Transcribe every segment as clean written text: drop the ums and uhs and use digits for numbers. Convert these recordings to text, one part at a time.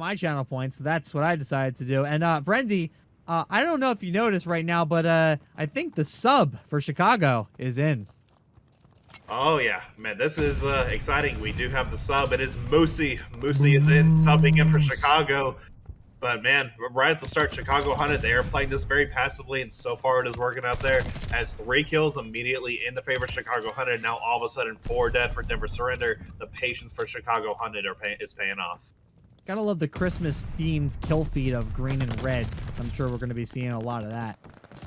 my channel points. So that's what I decided to do. And Brendy, I don't know if you noticed right now, but I think the sub for Chicago is in. Oh yeah, man, this is exciting. We do have the sub. It is Moosey. Moosey is in, subbing in for Chicago. But man, right at the start, Chicago hunted. They are playing this very passively, and so far it is working out there. As 3 kills immediately in the favor of Chicago hunted. Now all of a sudden 4 dead for Denver Surrender. The patience for Chicago hunted is paying off. Gotta love the Christmas-themed kill feed of green and red. I'm sure we're going to be seeing a lot of that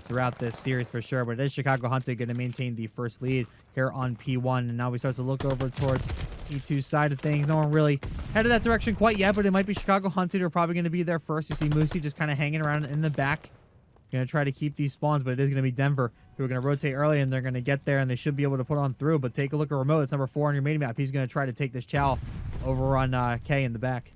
throughout this series for sure. But it is Chicago Hunted going to maintain the first lead here on P1. And now we start to look over towards E2 side of things. No one really headed that direction quite yet, but it might be Chicago Hunted who are probably going to be there first. You see Moosey just kind of hanging around in the back. Going to try to keep these spawns, but it is going to be Denver who are going to rotate early, and they're going to get there, and they should be able to put on through. But take a look at Remote. It's number 4 on your main map. He's going to try to take this Chow over on K in the back.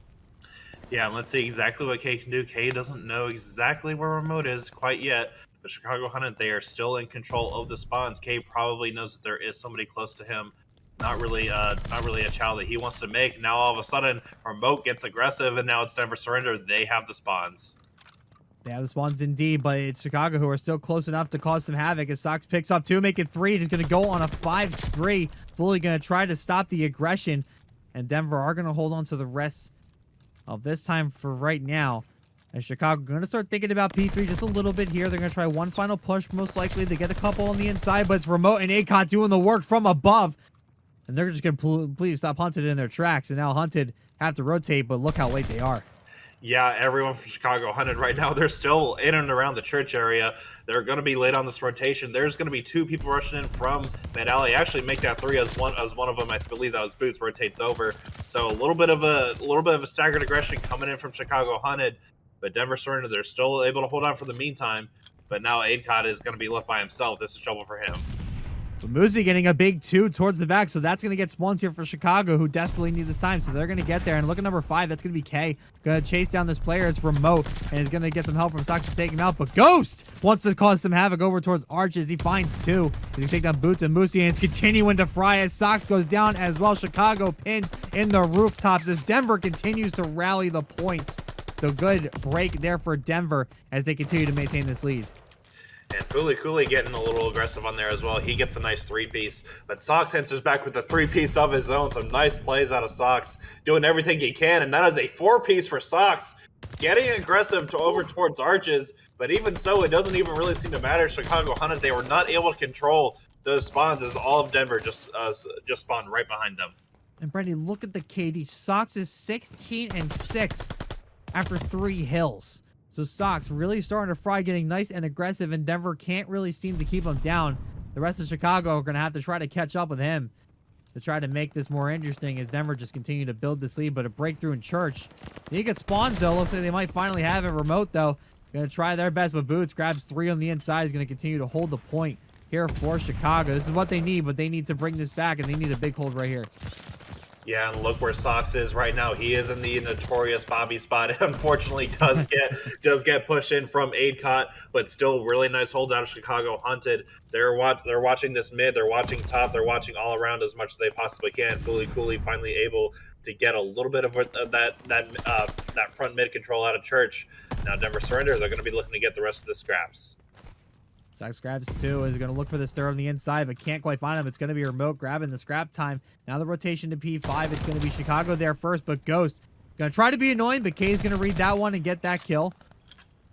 Yeah, let's see exactly what K can do. K doesn't know exactly where Remote is quite yet, but Chicago Hunted, they are still in control of the spawns. K probably knows that there is somebody close to him. Not really a chow that he wants to make. Now all of a sudden, Remote gets aggressive, and now it's Denver Surrender. They have the spawns. They have the spawns indeed, but it's Chicago who are still close enough to cause some havoc as Sox picks up 2, make it 3. He's going to go on a 5 spree. Fully going to try to stop the aggression, and Denver are going to hold on to the rest of this time for right now. And Chicago going to start thinking about P3 just a little bit here. They're going to try one final push, most likely. They get a couple on the inside, but it's Remote and ACOT doing the work from above. And they're just going to completely stop Hunted in their tracks. And now Hunted have to rotate, but look how late they are. Yeah, everyone from Chicago Hunted right now, they're still in and around the church area. They're going to be late on this rotation. There's going to be 2 people rushing in from Mid Alley. Actually, make that 3 as one of them. I believe that was Boots rotates over. So a little bit of a staggered aggression coming in from Chicago Hunted, but Denver Surrender, they're still able to hold on for the meantime. But now ACOT is going to be left by himself. This is trouble for him. Muzi getting a big 2 towards the back, so that's going to get spawns here for Chicago, who desperately need this time. So they're going to get there, and look at number 5. That's going to be K. Going to chase down this player. It's Remote, and is going to get some help from Sox to take him out. But Ghost wants to cause some havoc over towards Arches. He finds 2. He's going to take down Boots and Musi, and it's continuing to fry as Sox goes down as well. Chicago pinned in the rooftops as Denver continues to rally the points. So good break there for Denver as they continue to maintain this lead. And Fooly Cooley getting a little aggressive on there as well. He gets a nice 3-piece. But Sox answers back with the 3-piece of his own. Some nice plays out of Sox. Doing everything he can. And that is a 4-piece for Sox. Getting aggressive over towards Arches. But even so, it doesn't even really seem to matter. Chicago Hunted, they were not able to control those spawns as all of Denver just spawned right behind them. And Brady, look at the KD. Sox is 16-6 after 3 hills. So Sox really starting to fry, getting nice and aggressive, and Denver can't really seem to keep him down. The rest of Chicago are going to have to try to catch up with him to try to make this more interesting as Denver just continue to build this lead, but a breakthrough in Church. They get spawns, though. Looks like they might finally have it. Remote, though, going to try their best, but Boots grabs 3 on the inside. He's going to continue to hold the point here for Chicago. This is what they need, but they need to bring this back, and they need a big hold right here. Yeah, and look where Sox is right now. He is in the notorious Bobby spot. Unfortunately, does get pushed in from ACOT, but still really nice holds out of Chicago Hunted. They're watching this mid. They're watching top. They're watching all around as much as they possibly can. Fooly Cooley finally able to get a little bit of that front mid control out of Church. Now Denver Surrender. They're going to be looking to get the rest of the scraps. Sox grabs 2, is going to look for the stir on the inside, but can't quite find him. It's going to be Remote grabbing the scrap time. Now the rotation to P5. It's going to be Chicago there first, but Ghost going to try to be annoying, but K's going to read that one and get that kill.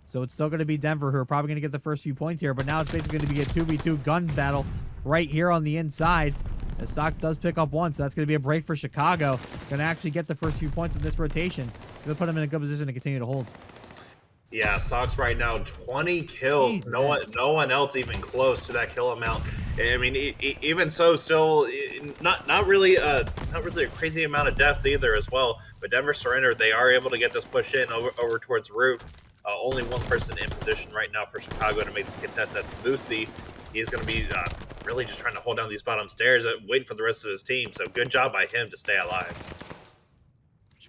So it's still going to be Denver who are probably going to get the first few points here, but now it's basically going to be a 2v2 gun battle right here on the inside. As Sox does pick up 1, so that's going to be a break for Chicago. Going to actually get the first few points in this rotation. Going to put them in a good position to continue to hold. Yeah, Sox right now 20 kills. Jeez, no one else even close to that kill amount. I mean, even so, still not really a crazy amount of deaths either as well. But Denver Surrender, they are able to get this push in over towards Roof. Only 1 person in position right now for Chicago to make this contest. That's Moosey. He's going to be really just trying to hold down these bottom stairs, waiting for the rest of his team. So good job by him to stay alive.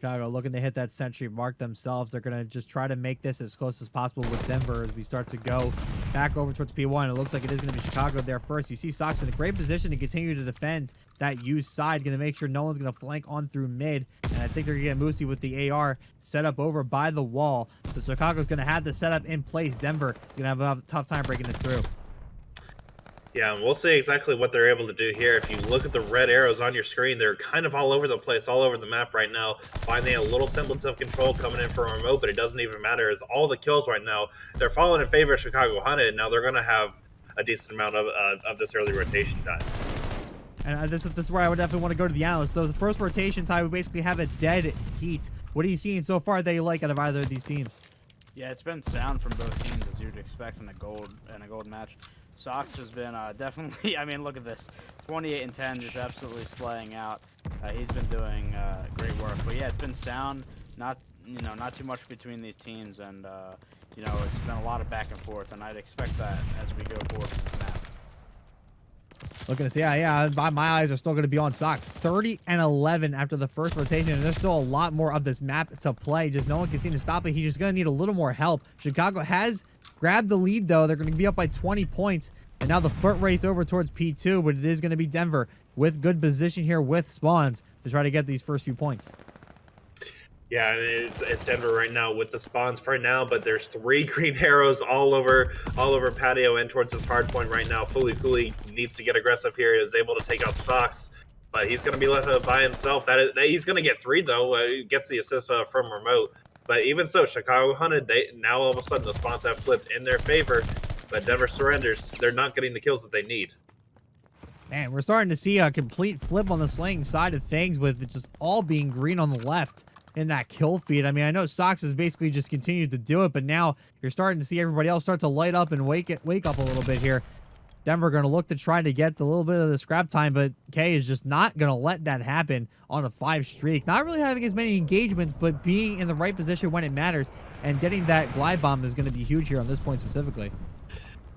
Chicago looking to hit that century mark themselves. They're going to just try to make this as close as possible with Denver as we start to go back over towards P1. It looks like it is going to be Chicago there first. You see Sox in a great position to continue to defend that U side, going to make sure no one's going to flank on through mid. And I think they're going to get Moosey with the AR set up over by the wall. So Chicago's going to have the setup in place. Denver is going to have a tough time breaking this through. Yeah, and we'll see exactly what they're able to do here. If you look at the red arrows on your screen, they're kind of all over the place, all over the map right now. Finding a little semblance of control coming in from remote, but it doesn't even matter as all the kills right now, they're falling in favor of Chicago Hunted. Now they're going to have a decent amount of this early rotation time. And this is where I would definitely want to go to the analyst. So the first rotation time, we basically have a dead heat. What are you seeing so far that you like out of either of these teams? Yeah, it's been sound from both teams as you'd expect in a gold match. Sox has been definitely. I mean, look at this, 28 and 10, just absolutely slaying out. He's been doing great work. But yeah, it's been sound. Not too much between these teams, and it's been a lot of back and forth. And I'd expect that as we go forward from the map. Looking to see, yeah, my eyes are still going to be on Sox. 30 and 11 after the first rotation, and there's still a lot more of this map to play. Just no one can seem to stop it. He's just going to need a little more help. Chicago has grabbed the lead, though. They're going to be up by 20 points, and now the foot race over towards P2, but it is going to be Denver with good position here with spawns to try to get these first few points. Yeah, it's Denver right now with the spawns for now, but there's 3 green arrows all over patio and towards this hard point right now. Cooley needs to get aggressive here. He is able to take out the Sox, but he's going to be left by himself. He's going to get 3 though. He gets the assist from remote, but even so, Chicago Hunted. Now all of a sudden the spawns have flipped in their favor, but Denver surrenders. They're not getting the kills that they need. Man, we're starting to see a complete flip on the slaying side of things with it just all being green on the left in that kill feed. I mean, I know Sox has basically just continued to do it, but now you're starting to see everybody else start to light up and wake up a little bit here. Denver going to look to try to get a little bit of the scrap time, but K is just not going to let that happen on a 5 streak. Not really having as many engagements, but being in the right position when it matters, and getting that glide bomb is going to be huge here on this point specifically.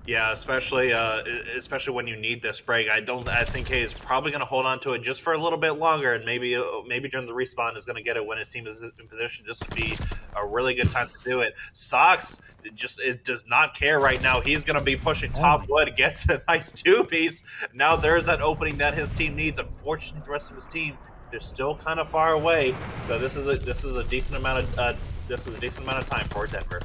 Yeah, especially when you need this break. I think K is probably going to hold on to it just for a little bit longer, and maybe during the respawn is going to get it when his team is in position. This would be a really good time to do it. Sox does not care right now. He's going to be pushing top wood, gets a nice 2-piece. Now there's that opening that his team needs. Unfortunately, the rest of his team, they're still kind of far away. So this is a decent amount of time for Denver.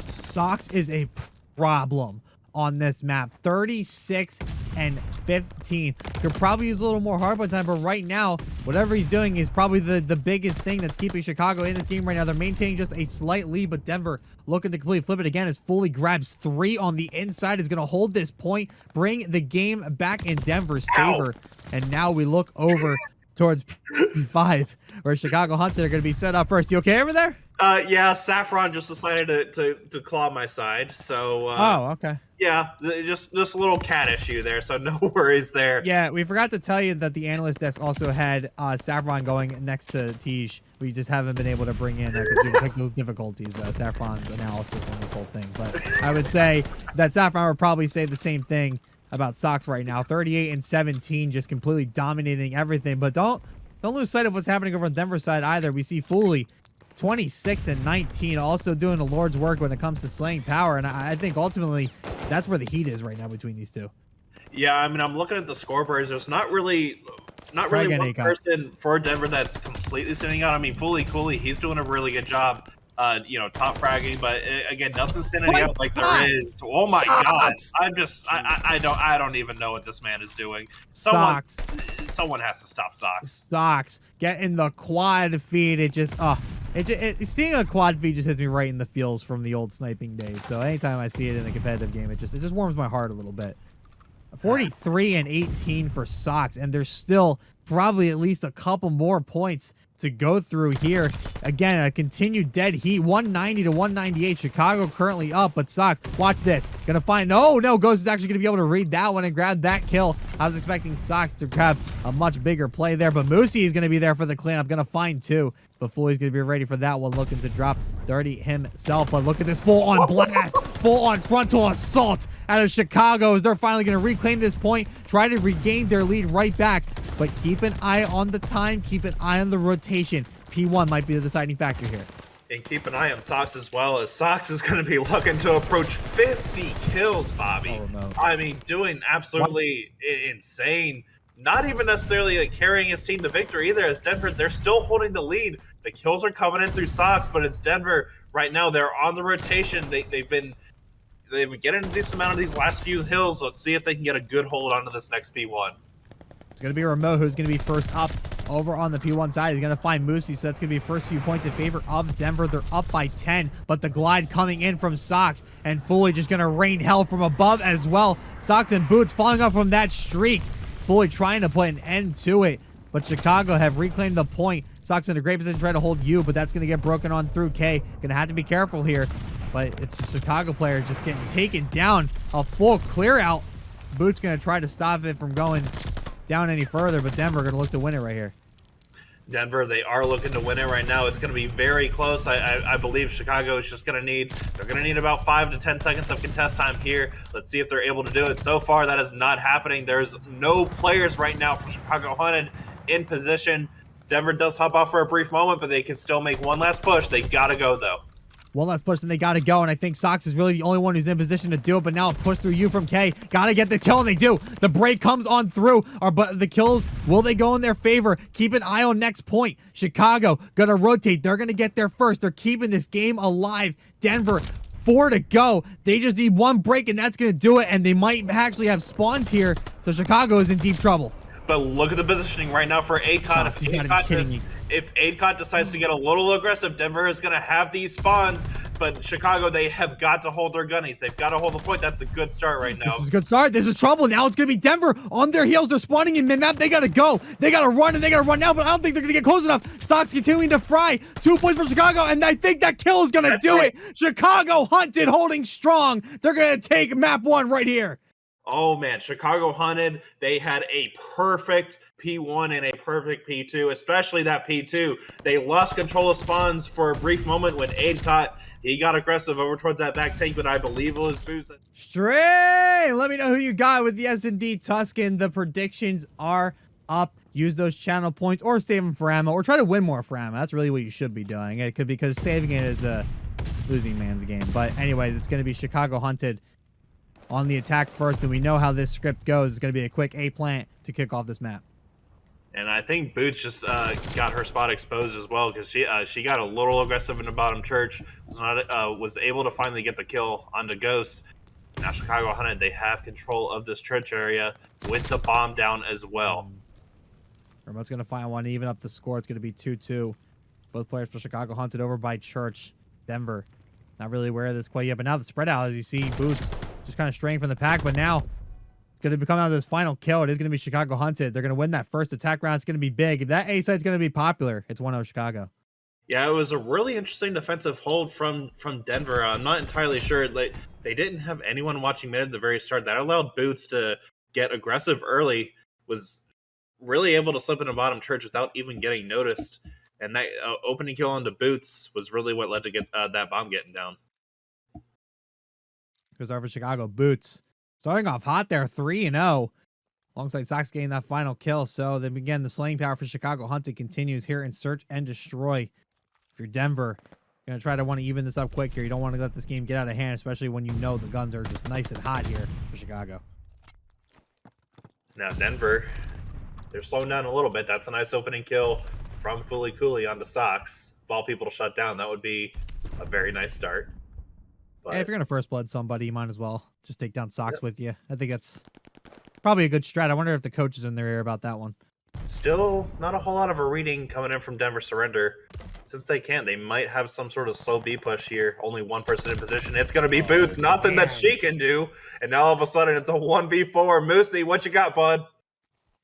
Sox is a problem on this map. 36 and 15. Could probably use a little more hardpoint time, but right now, whatever he's doing is probably the biggest thing that's keeping Chicago in this game right now. They're maintaining just a slight lead, but Denver looking to completely flip it again as Foley grabs 3 on the inside, is going to hold this point, bring the game back in Denver's favor. And now we look over towards P5, where Chicago Hunted are going to be set up first. You okay over there? Yeah, Saffron just decided to claw my side, so okay. Yeah, just a little cat issue there, so no worries there. Yeah, we forgot to tell you that the analyst desk also had Saffron going next to Tiege. We just haven't been able to bring in due to technical difficulties, Saffron's analysis on this whole thing. But I would say that Saffron would probably say the same thing about Sox right now. 38 and 17, just completely dominating everything. But don't lose sight of what's happening over on Denver's side either. We see Foley 26 and 19, also doing the Lord's work when it comes to slaying power, and I think ultimately that's where the heat is right now between these two. Yeah, I mean, I'm looking at the scoreboards. There's not really one person for Denver that's completely standing out. I mean, Foley Cooley, he's doing a really good job, top fragging, but again, nothing's standing out like there is. Oh my God, I don't even know what this man is doing. Someone has to stop Sox. Sox get in the quad feed. It just seeing a quad feed just hits me right in the feels from the old sniping days. So anytime I see it in a competitive game, it just warms my heart a little bit. 43 and 18 for Sox, and there's still probably at least a couple more points to go through here. Again, a continued dead heat, 190 to 198. Chicago currently up, but Sox, watch this. Gonna find, no, Ghost is actually gonna be able to read that one and grab that kill. I was expecting Sox to grab a much bigger play there, but Moosey is gonna be there for the cleanup. Gonna find 2 before he's gonna be ready for that one, looking to drop 30 himself. But look at this full-on blast, full-on frontal assault out of Chicago as they're finally gonna reclaim this point, try to regain their lead right back. But keep an eye on the time, keep an eye on the rotation. P1 might be the deciding factor here. And keep an eye on Sox as well, as Sox is going to be looking to approach 50 kills, Bobby. I mean, doing absolutely insane. Not even necessarily like carrying his team to victory either, as Denver, they're still holding the lead. The kills are coming in through Sox, but it's Denver right now. They're on the rotation. They've been getting a decent amount of these last few hills. Let's see if they can get a good hold onto this next P1. It's going to be Remote who's going to be first up over on the P1 side. He's going to find Moosey, so that's going to be first few points in favor of Denver. They're up by 10, but the glide coming in from Sox, and Foley just going to rain hell from above as well. Sox and Boots falling up from that streak. Foley trying to put an end to it, but Chicago have reclaimed the point. Sox in a great position to try to hold you, but that's going to get broken on through K. Going to have to be careful here, but it's the Chicago player just getting taken down. A full clear out. Boots going to try to stop it from going down any further, but Denver going to look to win it right here. Denver, they are looking to win it right now. It's going to be very close. I believe Chicago is just going to need, they're going to need about 5 to 10 seconds of contest time here. Let's see if they're able to do it. So far, that is not happening. There's no players right now for Chicago Hunted in position. Denver does hop off for a brief moment, but they can still make one last push. They got to go, though. One last push, and they got to go, and I think Sox is really the only one who's in position to do it, but now a push through you from K. Got to get the kill, and they do. The break comes on through, but the kills, will they go in their favor? Keep an eye on next point. Chicago going to rotate. They're going to get there first. They're keeping this game alive. Denver, 4 to go. They just need one break, and that's going to do it, and they might actually have spawns here, so Chicago is in deep trouble. But look at the positioning right now for AidCon. If AidCon decides to get a little aggressive, Denver is going to have these spawns. But Chicago, they have got to hold their gunnies. They've got to hold the point. That's a good start right now. This is a good start. This is trouble. Now it's going to be Denver on their heels. They're spawning in mid-map. They got to go. They got to run, and they got to run now. But I don't think they're going to get close enough. Sox continuing to fry. 2 points for Chicago, and I think that kill is going to do it. Chicago Hunted holding strong. They're going to take map 1 right here. Oh, man. Chicago Hunted, they had a perfect P1 and a perfect P2, especially that P2. They lost control of spawns for a brief moment when AidCon, he got aggressive over towards that back tank, but I believe it was Boots. Stray! Let me know who you got with the S&D Tuscan. The predictions are up. Use those channel points or save them for ammo or try to win more for ammo. That's really what you should be doing. It could, because saving it is a losing man's game. But anyways, it's going to be Chicago Hunted on the attack first, and we know how this script goes. It's going to be a quick A plant to kick off this map. And I think Boots just got her spot exposed as well, because she got a little aggressive in the bottom church. Was able to finally get the kill onto Ghost. Now Chicago Hunted, they have control of this church area with the bomb down as well. Remote's going to find one, even up the score. It's going to be 2-2. Both players for Chicago Hunted over by Church. Denver, not really aware of this quite yet, but now the spread out, as you see, Boots just kind of straying from the pack, but now going to come out of this final kill. It is going to be Chicago Hunted. They're going to win that first attack round. It's going to be big. If that A side's going to be popular, it's 1-0 Chicago. Yeah, it was a really interesting defensive hold from Denver. I'm not entirely sure. Like, they didn't have anyone watching mid at the very start. That allowed Boots to get aggressive early, was really able to slip in a bottom church without even getting noticed. And that opening kill onto Boots was really what led to get that bomb getting down. Goes over Chicago. Boots starting off hot there, 3-0. Alongside Sox getting that final kill. So then again, the slaying power for Chicago Hunted continues here in Search and Destroy. If you're Denver, you're going to try to want to even this up quick here. You don't want to let this game get out of hand, especially when you know the guns are just nice and hot here for Chicago. Now Denver, they're slowing down a little bit. That's a nice opening kill from Fooly Cooley on the Sox. If all people to shut down, that would be a very nice start. But yeah, if you're going to first blood somebody, you might as well just take down Sox with you. I think that's probably a good strat. I wonder if the coach is in their ear about that one. Still not a whole lot of a reading coming in from Denver Surrender. Since they can't, they might have some sort of slow B push here. Only one person in position. It's going to be Boots. Nothing that she can do. And now all of a sudden it's a 1v4. Moosey, what you got, bud?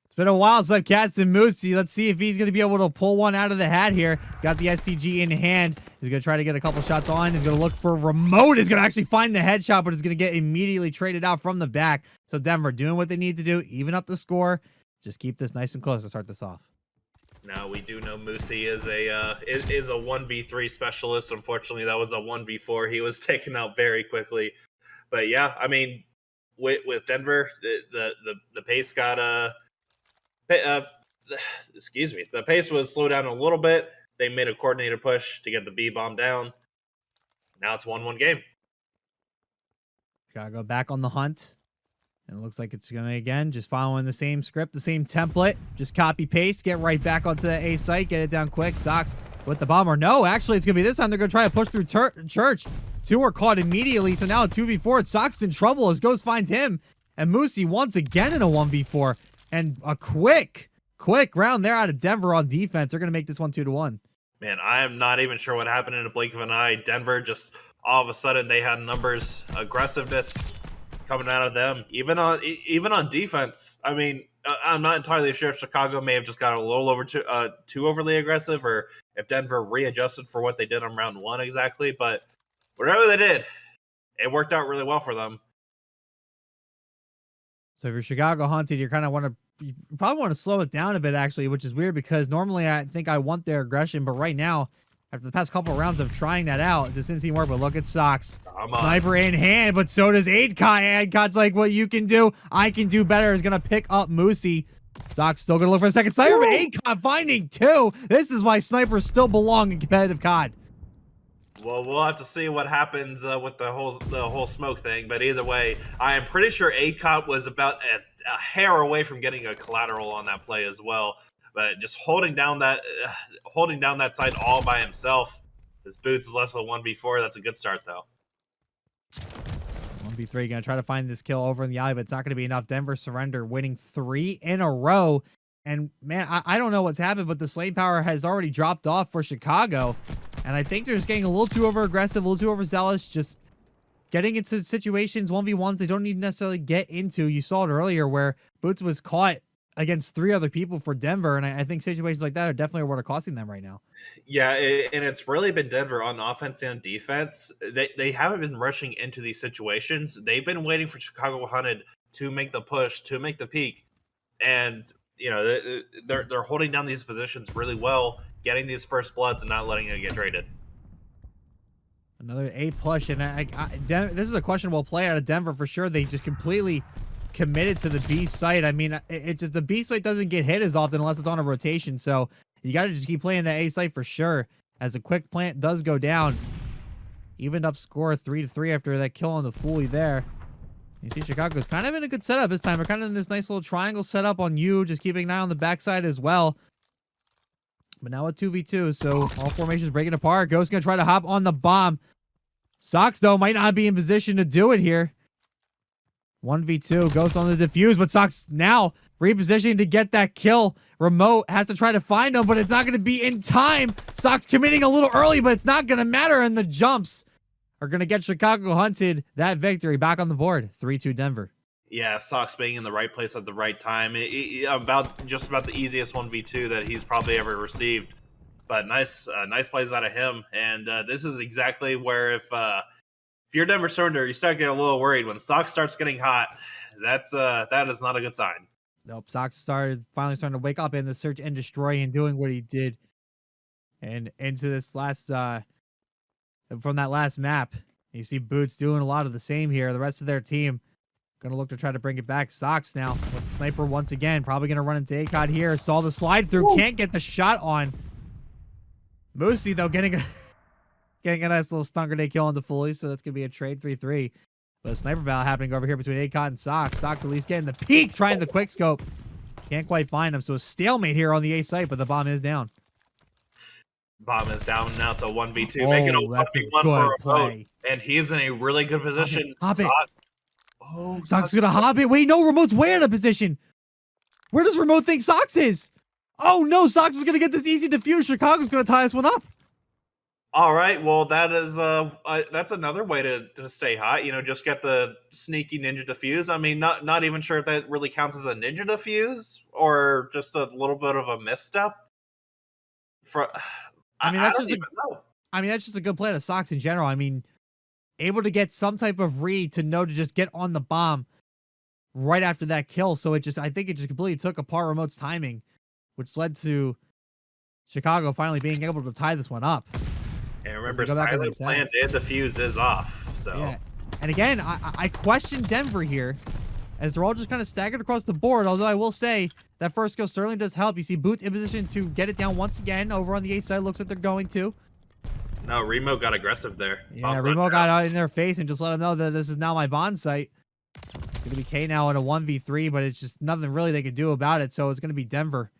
It's been a while since I've catched Moosey. Let's see if he's going to be able to pull one out of the hat here. He's got the STG in hand. He's going to try to get a couple shots on. He's going to look for Remote. He's going to actually find the headshot, but it's going to get immediately traded out from the back. So Denver doing what they need to do, even up the score. Just keep this nice and close to start this off. Now we do know Moosey is a 1v3 specialist. Unfortunately, that was a 1v4. He was taken out very quickly. But yeah, I mean, with Denver, the pace got excuse me, the pace was slowed down a little bit. They made a coordinated push to get the B bomb down. Now it's 1-1 game. Gotta go back on the hunt. And it looks like it's gonna, again, just following the same script, the same template. Just copy paste, get right back onto the A site, get it down quick. Sox with the bomber. No, actually, it's gonna be this time. They're gonna try to push through Church. Two are caught immediately, so now a 2v4. Sox in trouble as Ghost finds him. And Moosey once again in a 1v4. And a quick round there out of Denver on defense. They're gonna make this one 2-1. Man, I am not even sure what happened in a blink of an eye. Denver just all of a sudden they had numbers, aggressiveness coming out of them, even on defense. I mean, I'm not entirely sure if Chicago may have just got a little over too overly aggressive, or if Denver readjusted for what they did on round one exactly. But whatever they did, it worked out really well for them. So if you're Chicago hunted, you probably want to slow it down a bit, actually, which is weird because normally I think I want their aggression, but right now, after the past couple of rounds of trying that out, it just didn't seem work. But look at Sox. Sniper in hand, but so does Adcott. Adcott's like, what you can do, I can do better. Is going to pick up Moosey. Sox still going to look for a second sniper, but Adcott finding two. This is why snipers still belong in competitive COD. Well, we'll have to see what happens with the whole smoke thing. But either way, I am pretty sure Adcott was about a hair away from getting a collateral on that play as well. But just holding down that side all by himself. His boots is left with a 1v4. That's a good start, though. 1v3, gonna try to find this kill over in the alley, but it's not gonna be enough. Denver surrender, winning 3 in a row. And man, I don't know what's happened, but the slay power has already dropped off for Chicago. And I think they're just getting a little too over aggressive, a little too overzealous, just getting into situations, 1v1s they don't need to necessarily get into. You saw it earlier where Boots was caught against 3 other people for Denver, and I think situations like that are definitely what are costing them right now. Yeah, and it's really been Denver on offense and defense. They haven't been rushing into these situations. They've been waiting for Chicago Hunted to make the push, to make the peak, and you know they're holding down these positions really well, getting these first bloods and not letting it get traded. Another A push, and this is a questionable play out of Denver for sure. They just completely committed to the B site. I mean, it's just the B site doesn't get hit as often unless it's on a rotation. So you got to just keep playing the A site for sure. As a quick plant does go down, evened up score 3-3 after that kill on the Foley there. You see Chicago's kind of in a good setup this time. They're kind of in this nice little triangle setup on you, just keeping an eye on the backside as well. But now a 2v2, so all formations breaking apart. Ghost gonna try to hop on the bomb. Sox, though, might not be in position to do it here. 1v2, Ghost on the defuse, but Sox now repositioning to get that kill. Remote has to try to find him, but it's not going to be in time. Sox committing a little early, but it's not going to matter, and the jumps are going to get Chicago hunted that victory back on the board. 3-2 Denver. Yeah, Sox being in the right place at the right time. Just about the easiest 1v2 that he's probably ever received. But nice plays out of him. And this is exactly where if you're Denver Surrender, you start getting a little worried. When Sox starts getting hot, that is not a good sign. Nope, Sox finally starting to wake up in the search and destroy and doing what he did. And into this last, from that last map, you see Boots doing a lot of the same here. The rest of their team going to look to try to bring it back. Sox now with the sniper once again. Probably going to run into ACOD here. Saw the slide through. Can't get the shot on. Moosey, though, getting a nice little stun grenade kill on the Foley, so that's going to be a trade 3-3. But a sniper battle happening over here between ACOD and Sox. Sox at least getting the peak, trying the quick scope. Can't quite find him, so a stalemate here on the A site, but the bomb is down. Bomb is down, now it's a 1v2, making a 1v1 for a play. And he's in a really good position. Hop it. Sox is going to hop it. Wait, no, Remote's way out of position. Where does Remote think Sox is? Oh, no, Sox is going to get this easy defuse. Chicago's going to tie this one up. All right, well, that is that's another way to stay hot. You know, just get the sneaky ninja defuse. I mean, not even sure if that really counts as a ninja defuse or just a little bit of a misstep. I mean, that's just a good play to Sox in general. I mean, able to get some type of read to know to just get on the bomb right after that kill. So I think it just completely took apart Remote's timing, which led to Chicago finally being able to tie this one up. And remember, silent plant and defuse is off. So yeah. And again, I question Denver here as they're all just kind of staggered across the board. Although I will say that first skill certainly does help. You see Boots in position to get it down once again over on the A side. Looks like they're going to. No, Remo got aggressive there. Yeah, Bombs Remo on got down. out in their face and just let them know that this is now my bond site. It's going to be K now at a 1v3, but it's just nothing really they could do about it. So it's going to be Denver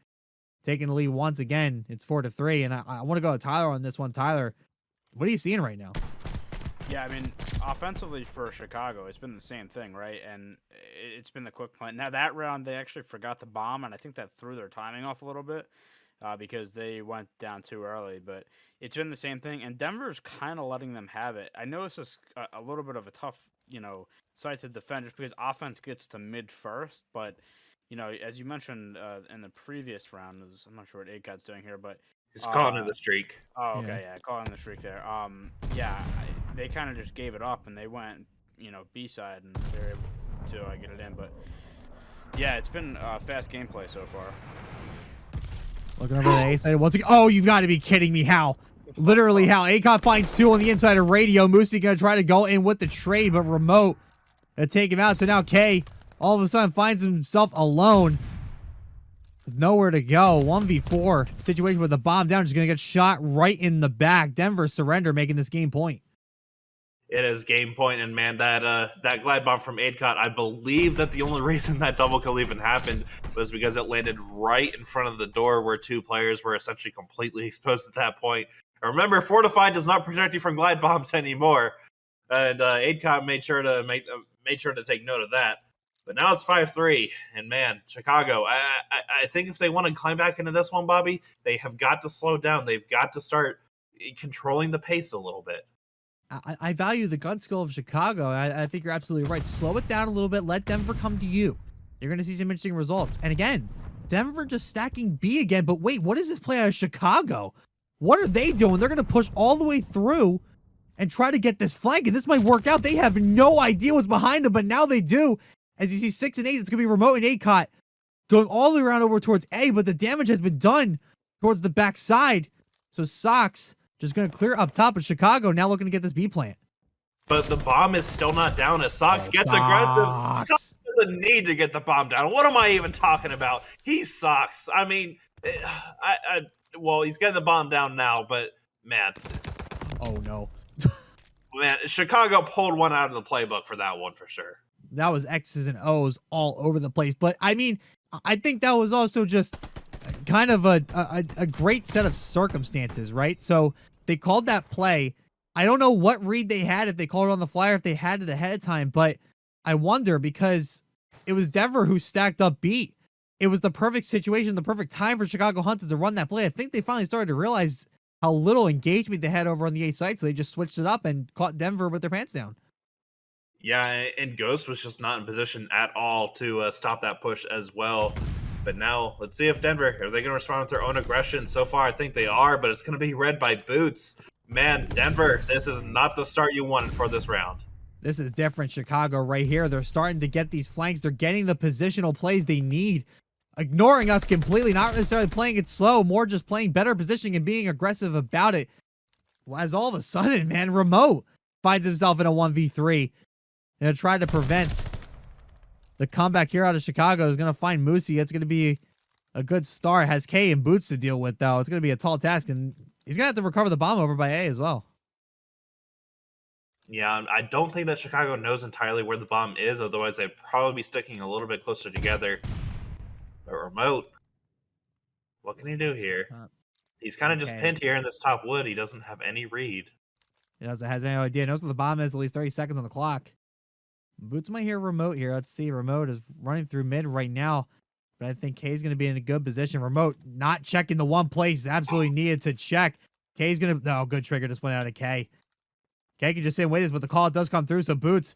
taking the lead once again. It's 4-3, and I want to go to Tyler on this one. Tyler, what are you seeing right now? Yeah, I mean, offensively for Chicago, it's been the same thing, right? And it's been the quick plan. Now, that round, they actually forgot the bomb, and I think that threw their timing off a little bit because they went down too early. But it's been the same thing, and Denver's kind of letting them have it. I know this is a little bit of a tough, site to defend just because offense gets to mid first. But, as you mentioned in the previous round, I'm not sure what ACAT's doing here, but He's caught into the streak. Oh, okay, yeah, caught in the streak there. They kind of just gave it up and they went, B side and they're able to get it in. But yeah, it's been fast gameplay so far. Looking over the A side once again. Oh, you've got to be kidding me! How? Literally, how? ACOT finds two on the inside of radio. Moosey gonna try to go in with the trade, but Remote gonna take him out. So now K all of a sudden finds himself alone. Nowhere to go. 1v4 situation with the bomb down. Just gonna get shot right in the back. Denver surrender, making this game point. It is game point, and man, that glide bomb from Adcott, I believe that the only reason that double kill even happened was because it landed right in front of the door where two players were essentially completely exposed at that point. And remember, Fortified does not protect you from glide bombs anymore, and Adcott made sure to take note of that. But now it's 5-3, and man, Chicago, I think if they want to climb back into this one, Bobby, they have got to slow down. They've got to start controlling the pace a little bit. I value the gun skill of Chicago. I think you're absolutely right. Slow it down a little bit. Let Denver come to you. You're going to see some interesting results. And again, Denver just stacking B again. But wait, what is this play out of Chicago? What are they doing? They're going to push all the way through and try to get this flank. And this might work out. They have no idea what's behind them, but now they do. As you see 6 and 8, it's going to be Remote and ACOT going all the way around over towards A, but the damage has been done towards the back side. So Sox just going to clear up top of Chicago, now looking to get this B plant. But the bomb is still not down as Sox gets aggressive. Sox doesn't need to get the bomb down. What am I even talking about? He sucks. I mean, well, he's getting the bomb down now, but man. Oh, no. Man, Chicago pulled one out of the playbook for that one for sure. That was X's and O's all over the place. But, I mean, I think that was also just kind of a great set of circumstances, right? So they called that play. I don't know what read they had, if they called it on the fly or if they had it ahead of time, but I wonder because it was Denver who stacked up B. It was the perfect situation, the perfect time for Chicago Hunter to run that play. I think they finally started to realize how little engagement they had over on the A side, so they just switched it up and caught Denver with their pants down. Yeah, and Ghost was just not in position at all to stop that push as well. But now, let's see if Denver, are they going to respond with their own aggression? So far, I think they are, but it's going to be read by Boots. Man, Denver, this is not the start you wanted for this round. This is different, Chicago, right here. They're starting to get these flanks. They're getting the positional plays they need. Ignoring us completely, not necessarily playing it slow, more just playing better positioning and being aggressive about it. As all of a sudden, man, Remote finds himself in a 1v3. And try to prevent the comeback here out of Chicago. Is going to find Moosey. It's going to be a good start. Has K and Boots to deal with, though. It's going to be a tall task, and he's going to have to recover the bomb over by A as well. Yeah, I don't think that Chicago knows entirely where the bomb is. Otherwise, they'd probably be sticking a little bit closer together. But Remote, what can he do here? He's kind of just pinned here in this top wood. He doesn't have any read. He doesn't have any idea. He knows where the bomb is. At least 30 seconds on the clock. Boots might hear Remote here. Let's see. Remote is running through mid right now. But I think K's going to be in a good position. Remote not checking the one place absolutely needed to check. K's going to... No, good trigger just went out of K. K can just sit and wait this, but the call does come through. So Boots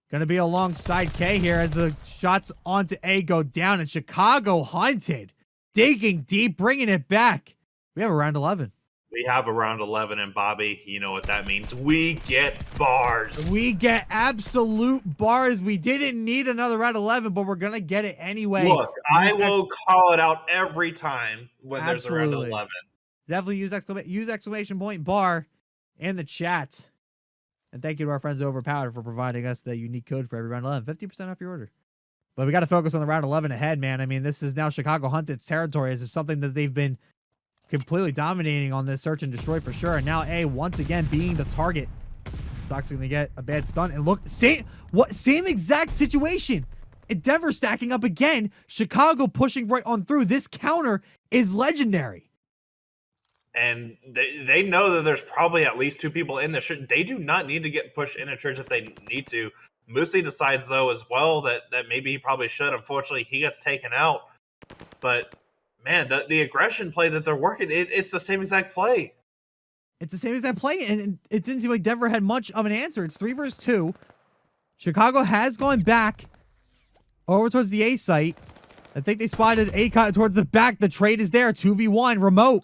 going to be alongside K here as the shots onto A go down. And Chicago Hunted. Digging deep, bringing it back. We have a round 11. We have a round 11, and Bobby, you know what that means. We get bars. We get absolute bars. We didn't need another round 11, but we're going to get it anyway. Look, I will call it out every time when there's a round 11. Definitely use exclamation point bar in the chat. And thank you to our friends over Powder for providing us the unique code for every round 11. 50% off your order. But we got to focus on the round 11 ahead, man. I mean, this is now Chicago Hunted's territory. This is something that they've been completely dominating on this search and destroy for sure. And now A, once again, being the target. Sox are going to get a bad stun. And look, same exact situation. And Denver stacking up again. Chicago pushing right on through. This counter is legendary. And they know that there's probably at least 2 people in there. They do not need to get pushed in a church if they need to. Moosey decides, though, as well, that maybe he probably should. Unfortunately, he gets taken out. But, man, the aggression play that they're working, it's the same exact play. It's the same exact play, and it didn't seem like Denver had much of an answer. It's 3 versus 2. Chicago has gone back over towards the A site. I think they spotted A-Cut towards the back. The trade is there. 2v1. Remote.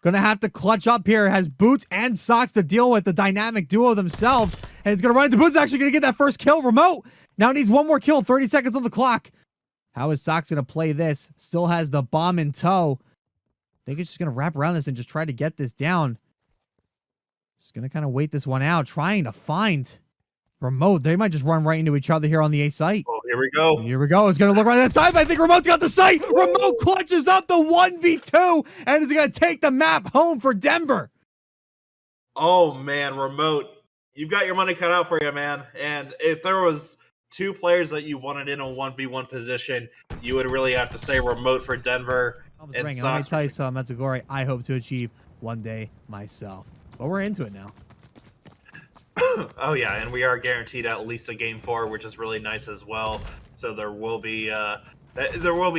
Gonna have to clutch up here. Has Boots and Socks to deal with, the dynamic duo themselves. And it's gonna run into Boots. Actually gonna get that first kill. Remote now needs one more kill. 30 seconds on the clock. How is Socks gonna play this? Still has the bomb in tow. I think it's just gonna wrap around this and just try to get this down. Just gonna kind of wait this one out. Trying to find Remote. They might just run right into each other here on the A site. Oh, here we go. Here we go. It's going to look right at that side, but I think Remote's got the site. Remote clutches up the 1v2 and is going to take the map home for Denver. Oh, man, Remote. You've got your money cut out for you, man. And if there was 2 players that you wanted in a 1v1 position, you would really have to say Remote for Denver. And let me tell you something. That's a glory I hope to achieve one day myself. But we're into it now. Oh yeah, and we are guaranteed at least a game 4, which is really nice as well. So there will be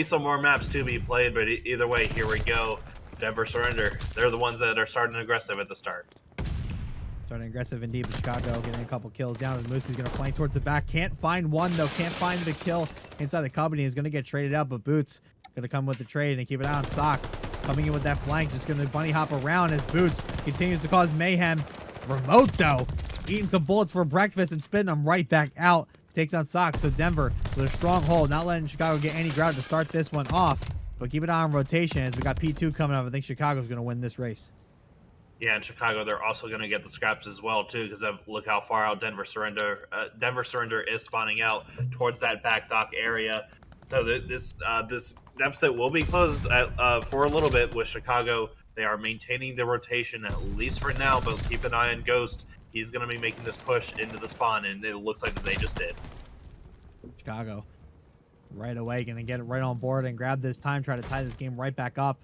some more maps to be played, but either way, here we go. Denver surrender. They're the ones that are starting aggressive at the start. Starting aggressive indeed, but Chicago getting a couple kills down. And Moose is going to flank towards the back. Can't find one though. Can't find the kill inside the company. Is going to get traded out, but Boots going to come with the trade and keep it out on Socks. Coming in with that flank, just going to bunny hop around as Boots continues to cause mayhem. Remote though, eating some bullets for breakfast and spitting them right back out. Takes out Socks. So Denver with a strong hold, not letting Chicago get any ground to start this one off. But keep it on rotation as we got P2 coming up. I think Chicago's going to win this race. Yeah, in Chicago, they're also going to get the scraps as well, too, because look how far out Denver surrender is spawning out towards that back dock area. So this deficit will be closed for a little bit with Chicago. They are maintaining the rotation, at least for now, but keep an eye on Ghost. He's going to be making this push into the spawn, and it looks like they just did. Chicago right away going to get it right on board and grab this time, try to tie this game right back up.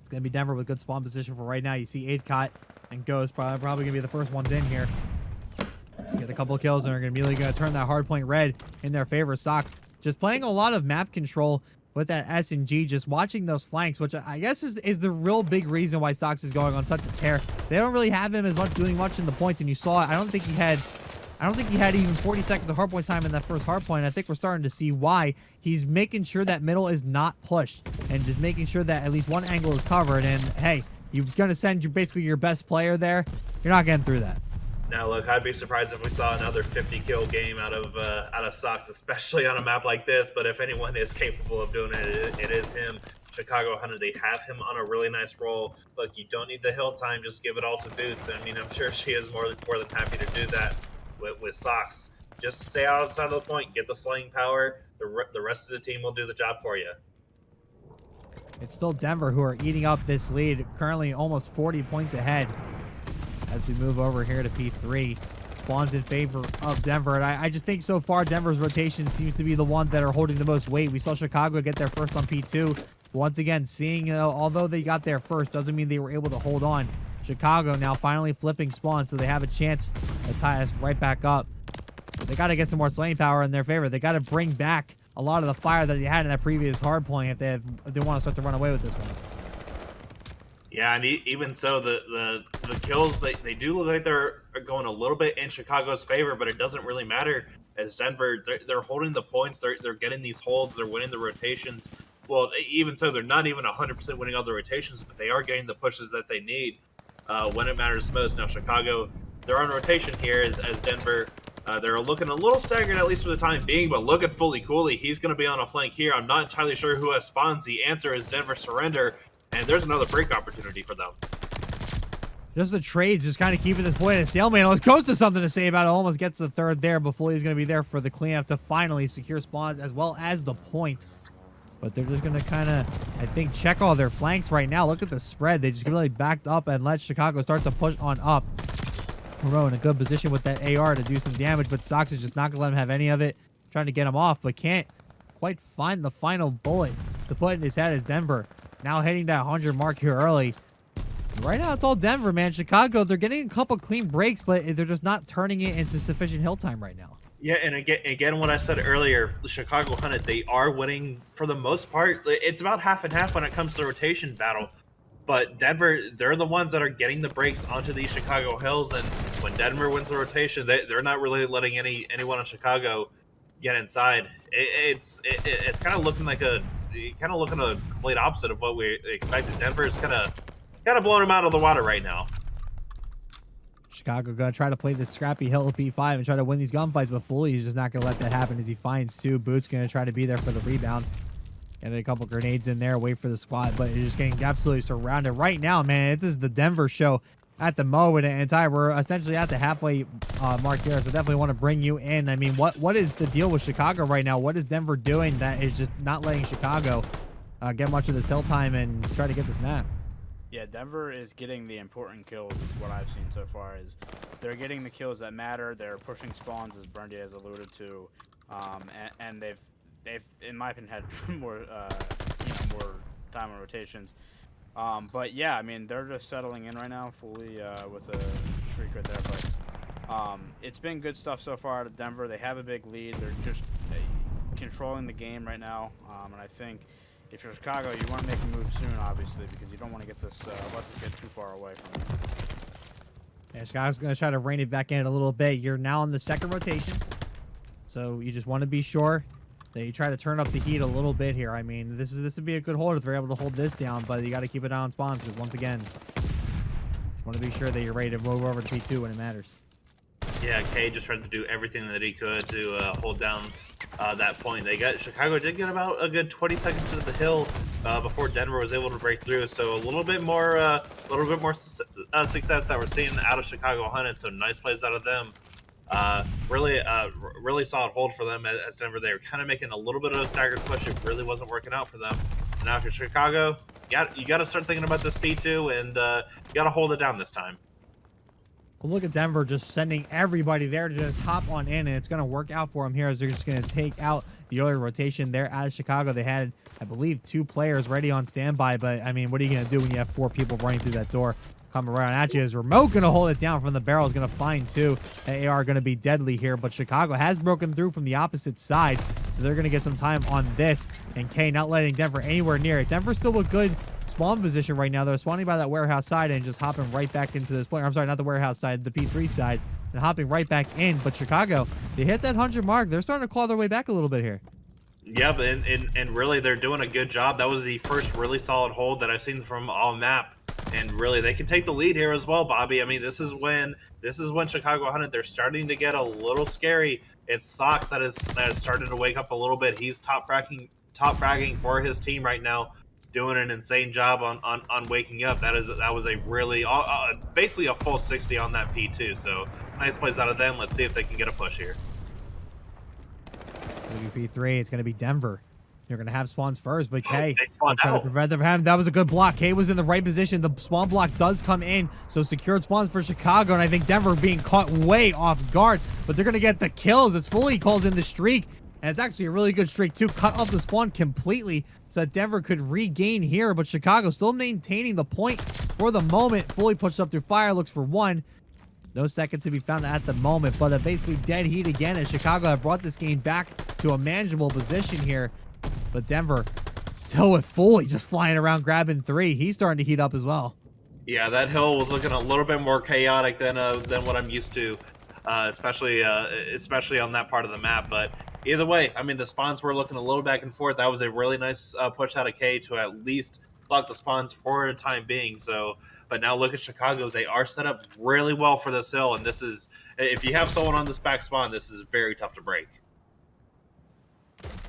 It's going to be Denver with good spawn position for right now. You see 8-Cot and Ghost probably going to be the first ones in here. Get a couple of kills, and they're immediately going to turn that hard point red in their favor. Sox just playing a lot of map control with that S&G, just watching those flanks, which I guess is the real big reason why Sox is going on such a tear. They don't really have him as much doing much in the points, and you saw it. I don't think he had even 40 seconds of hardpoint time in that first hardpoint. I think we're starting to see why. He's making sure that middle is not pushed and just making sure that at least one angle is covered. And hey, you're going to send basically your best player there. You're not getting through that. Now, look, I'd be surprised if we saw another 50-kill game out of Sox, especially on a map like this. But if anyone is capable of doing it, it is him. Chicago Hunter, they have him on a really nice roll. Look, you don't need the hill time. Just give it all to Boots. I mean, I'm sure she is more than happy to do that with Sox. Just stay outside of the point. Get the slaying power. The rest of the team will do the job for you. It's still Denver who are eating up this lead. Currently almost 40 points ahead. As we move over here to P3, spawns in favor of Denver. And I just think so far Denver's rotation seems to be the one that are holding the most weight. We saw Chicago get there first on P2. Once again, seeing although they got there first doesn't mean they were able to hold on. Chicago now finally flipping spawn, so they have a chance to tie us right back up. But they got to get some more slaying power in their favor. They got to bring back a lot of the fire that they had in that previous hard point if they want to start to run away with this one. Yeah, and even so, the kills, they do look like they're going a little bit in Chicago's favor, but it doesn't really matter as Denver, they're holding the points, they're getting these holds, they're winning the rotations. Well, even so, they're not even 100% winning all the rotations, but they are getting the pushes that they need when it matters most. Now, Chicago, they're on rotation here as Denver. They're looking a little staggered, at least for the time being, but look at Fully Cooley. He's going to be on a flank here. I'm not entirely sure who has spawns. The answer is Denver surrender. And there's another break opportunity for them. Just the trades, just kind of keeping this point at a stalemate. Let's Ghost has something to say about it. Almost gets the third there, but Fully's going to be there for the cleanup to finally secure spawns as well as the points. But they're just going to kind of, I think, check all their flanks right now. Look at the spread. They just really backed up and let Chicago start to push on up. Moreau in a good position with that AR to do some damage, but Sox is just not going to let him have any of it. Trying to get him off, but can't quite find the final bullet to put in his head as Denver. Now hitting that 100 mark here early. Right now, it's all Denver, man. Chicago, they're getting a couple clean breaks, but they're just not turning it into sufficient hill time right now. Yeah, and again, what I said earlier, the Chicago Hunted, they are winning for the most part. It's about half and half when it comes to the rotation battle. But Denver, they're the ones that are getting the breaks onto these Chicago hills, and when Denver wins the rotation, they're not really letting anyone in Chicago get inside. It's kind of looking like a complete opposite of what we expected. Denver's kind of blowing them out of the water right now. Chicago going to try to play this scrappy hill of P5 and try to win these gunfights, but Foley is just not going to let that happen as he finds two. Boots going to try to be there for the rebound. Get a couple grenades in there, wait for the squad, but he's just getting absolutely surrounded right now, man. This is the Denver show at the moment, and Ty, we're essentially at the halfway mark here, so definitely want to bring you in. I mean, what is the deal with Chicago right now? What is Denver doing that is just not letting Chicago get much of this hill time and try to get this map? Yeah, Denver is getting the important kills is what I've seen so far. Is they're getting the kills that matter. They're pushing spawns, as Brendy has alluded to, and they've in my opinion had more more time on rotations. But yeah, I mean they're just settling in right now fully with a streak right there. But it's been good stuff so far out of Denver. They have a big lead. They're just controlling the game right now, and I think. If you're Chicago, you want to make a move soon, obviously, because you don't want to get this let this get too far away from you. Yeah, Chicago's going to try to rein it back in a little bit. You're now in the second rotation, so you just want to be sure that you try to turn up the heat a little bit here. I mean, this would be a good hold if they're able to hold this down, but you got to keep it on spawns because once again, just want to be sure that you're ready to move over to P2 when it matters. Yeah, Kay just tried to do everything that he could to hold down that point. Chicago did get about a good 20 seconds into the hill before Denver was able to break through. So a little bit more success that we're seeing out of Chicago Hunted. So nice plays out of them. Really solid hold for them as Denver. They were kind of making a little bit of a staggered push. It really wasn't working out for them. And now if you're Chicago, you got to start thinking about this P2 and you got to hold it down this time. Well, look at Denver just sending everybody there to just hop on in, and it's going to work out for them here as they're just going to take out the early rotation there out of Chicago. They had, I believe, 2 players ready on standby, but, I mean, what are you going to do when you have 4 people running through that door? Coming right at you. Is Remote going to hold it down from the barrel? Is going to find 2. The AR going to be deadly here, but Chicago has broken through from the opposite side, so they're going to get some time on this, and K not letting Denver anywhere near it. Denver's still a good spawn position right now. They're spawning by that warehouse side and just hopping right back into this player. I'm sorry, not the warehouse side, the P3 side, and hopping right back in. But Chicago, they hit that 100 mark. They're starting to claw their way back a little bit here. Yep, and really they're doing a good job. That was the first really solid hold that I've seen from all map. And really, they can take the lead here as well, Bobby. I mean, this is when Chicago Hunted, they're starting to get a little scary. It's Sox that is starting to wake up a little bit. He's top fragging for his team right now, doing an insane job on waking up. That was a really basically a full 60 on that P2. So nice plays out of them. Let's see if they can get a push here. P3, it's going to be Denver. They're going to have spawns first, but K trying to prevent them from having. That was a good block. K was in the right position. The spawn block does come in, so secured spawns for Chicago, and I think Denver being caught way off guard, but they're going to get the kills as Fully calls in the streak, and it's actually a really good streak too. Cut off the spawn completely so that Denver could regain here, but Chicago still maintaining the point for the moment. Fully pushed up through fire, looks for 1. No second to be found at the moment, but a basically dead heat again as Chicago have brought this game back to a manageable position here. But Denver still with Foley just flying around grabbing 3. He's starting to heat up as well. Yeah, that hill was looking a little bit more chaotic than what I'm used to, especially on that part of the map. But either way, I mean, the spawns were looking a little back and forth. That was a really nice push out of K to at least block the spawns for the time being. So, but now look at Chicago. They are set up really well for this hill, and this is, if you have someone on this back spawn, this is very tough to break.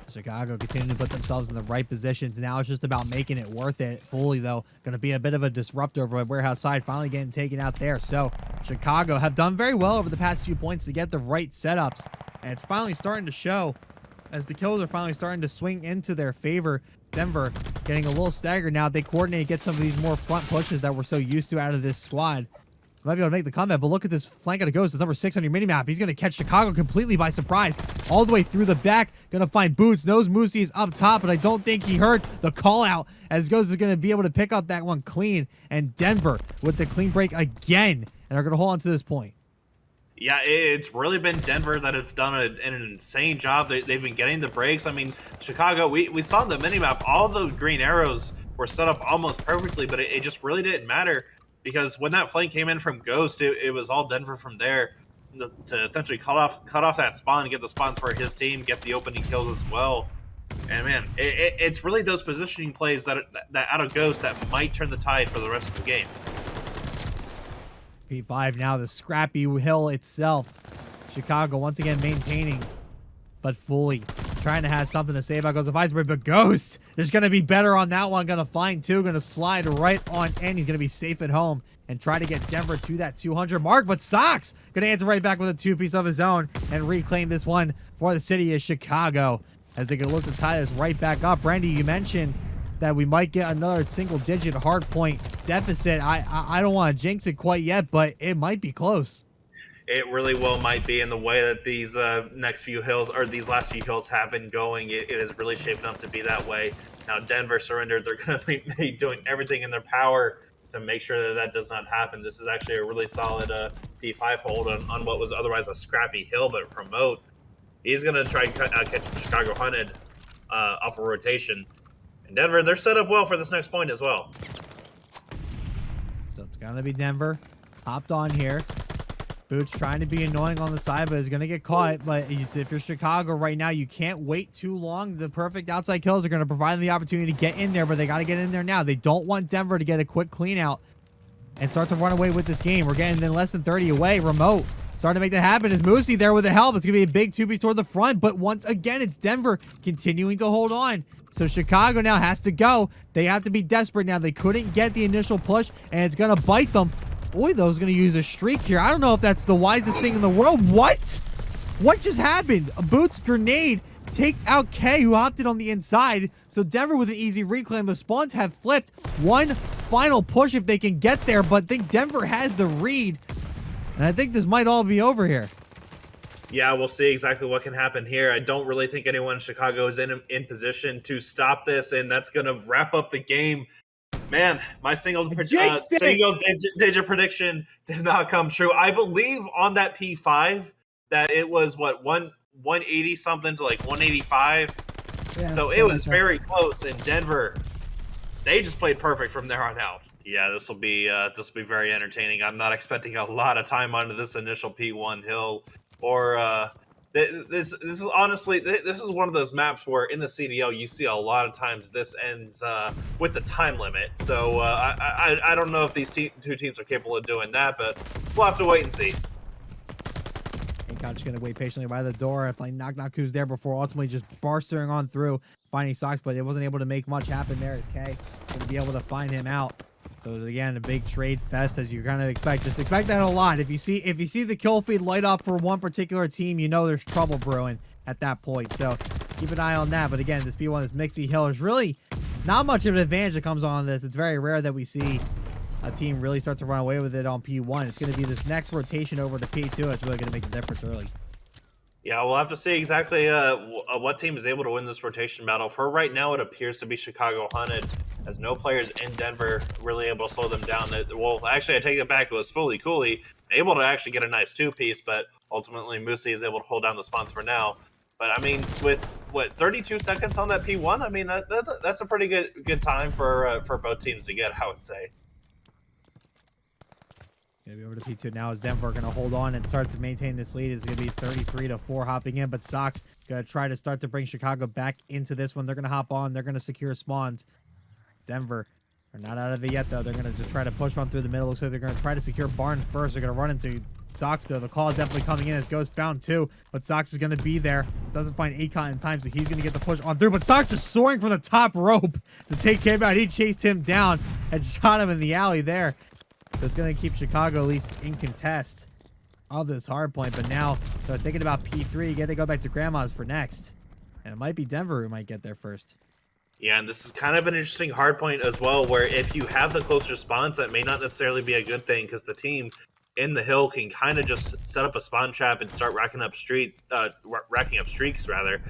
Chicago continuing to put themselves in the right positions. Now it's just about making it worth it fully, though. Going to be a bit of a disruptor over at Warehouse side, finally getting taken out there. So Chicago have done very well over the past few points to get the right setups, and it's finally starting to show as the kills are finally starting to swing into their favor. Denver getting a little staggered now. They coordinate, get some of these more front pushes that we're so used to out of this squad. Might be able to make the comeback, but look at this flank out of Ghost. It's number 6 on your minimap. He's going to catch Chicago completely by surprise. All the way through the back. Going to find Boots. Knows Moosey is up top, but I don't think he heard the call out as Ghost is going to be able to pick up that one clean. And Denver with the clean break again. And are going to hold on to this point. Yeah, it's really been Denver that have done an insane job. They've been getting the breaks. I mean, Chicago, we saw the minimap, all those green arrows were set up almost perfectly, but it just really didn't matter. Because when that flank came in from Ghost, it was all Denver from there to essentially cut off that spawn and get the spawns for his team, get the opening kills as well. And man, it's really those positioning plays that out of Ghost that might turn the tide for the rest of the game. P5 now, the scrappy hill itself. Chicago once again maintaining, but fully trying to have something to say about Ghost of Iceberg, but Ghost is going to be better on that one. Going to find 2, going to slide right on in. He's going to be safe at home and try to get Denver to that 200 mark, but Sox going to answer right back with a 2-piece of his own and reclaim this one for the city of Chicago as they're going to look to tie this right back up. Brandy, you mentioned that we might get another single-digit hard point deficit. I don't want to jinx it quite yet, but it might be close. It really well might be in the way that these next few hills, or these last few hills have been going. It is really shaping up to be that way. Now Denver surrendered. They're going to be doing everything in their power to make sure that does not happen. This is actually a really solid P5 hold on what was otherwise a scrappy hill, but remote. He's going to try and catch Chicago hunted off a rotation. And Denver, they're set up well for this next point as well. So it's going to be Denver. Hopped on here. Boots trying to be annoying on the side, but is going to get caught. But if you're Chicago right now, you can't wait too long. The perfect outside kills are going to provide them the opportunity to get in there, but they got to get in there now. They don't want Denver to get a quick clean out and start to run away with this game. We're getting in less than 30 away. Remote starting to make that happen. Is Moosey there with the help? It's going to be a big 2-piece toward the front, but once again, it's Denver continuing to hold on. So Chicago now has to go. They have to be desperate now. They couldn't get the initial push, and it's going to bite them. Boy, those going to use a streak here. I don't know if that's the wisest thing in the world. What? What just happened? A Boots grenade takes out K, who hopped in on the inside. So Denver with an easy reclaim. The spawns have flipped. One final push if they can get there, but I think Denver has the read. And I think this might all be over here. Yeah, we'll see exactly what can happen here. I don't really think anyone in Chicago is in position to stop this, and that's going to wrap up the game. Man, my single digit prediction did not come true. I believe on that P5 that it was, 180 something to like 185. Yeah, so it was very close, and Denver, they just played perfect from there on out. Yeah, this will be very entertaining. I'm not expecting a lot of time onto this initial P1 hill. Or this is honestly, this is one of those maps where in the CDL you see a lot of times this ends with the time limit. So I don't know if these two teams are capable of doing that, but we'll have to wait and see. Just gonna wait patiently by the door. Playing Knock who's there before ultimately just barstering on through, finding Sox, but it wasn't able to make much happen there as K gonna be able to find him out. So again, a big trade fest as you kind of expect. Just expect that a lot. If you see the kill feed light up for one particular team, you know there's trouble brewing at that point. So keep an eye on that. But again, this B1, this Mixie Hill, is really not much of an advantage that comes on this. It's very rare that we see a team really start to run away with it on P1. It's going to be this next rotation over to P2 that's really going to make the difference early. Yeah, we'll have to see exactly what team is able to win this rotation battle. For right now, it appears to be Chicago hunted, as no players in Denver really able to slow them down. Well, actually, I take it back. It was fully Cooley able to actually get a nice 2-piece, but ultimately Moosey is able to hold down the spawns for now. But I mean, with 32 seconds on that P1, I mean that's a pretty good time for both teams to get, I would say. Gonna be over to P2 now as Denver gonna hold on and start to maintain this lead. It's gonna be 33-4 hopping in, but Sox gonna try to start to bring Chicago back into this one. They're gonna hop on. They're gonna secure spawns. Denver are not out of it yet, though. They're gonna just try to push on through the middle. Looks like they're gonna try to secure barn first. They're gonna run into Sox, though, the call is definitely coming in as Ghost found 2, but Sox is going to be there. Doesn't find Akon in time, so he's going to get the push on through, but Sox just soaring from the top rope to take him out. He chased him down and shot him in the alley there. So it's going to keep Chicago at least in contest of this hard point, but now start thinking about P3. You got to go back to Grandma's for next, and it might be Denver who might get there first. Yeah, and this is kind of an interesting hard point as well, where if you have the closer spawns, that may not necessarily be a good thing, because the team in the hill can kind of just set up a spawn trap and start racking up streaks. Rather.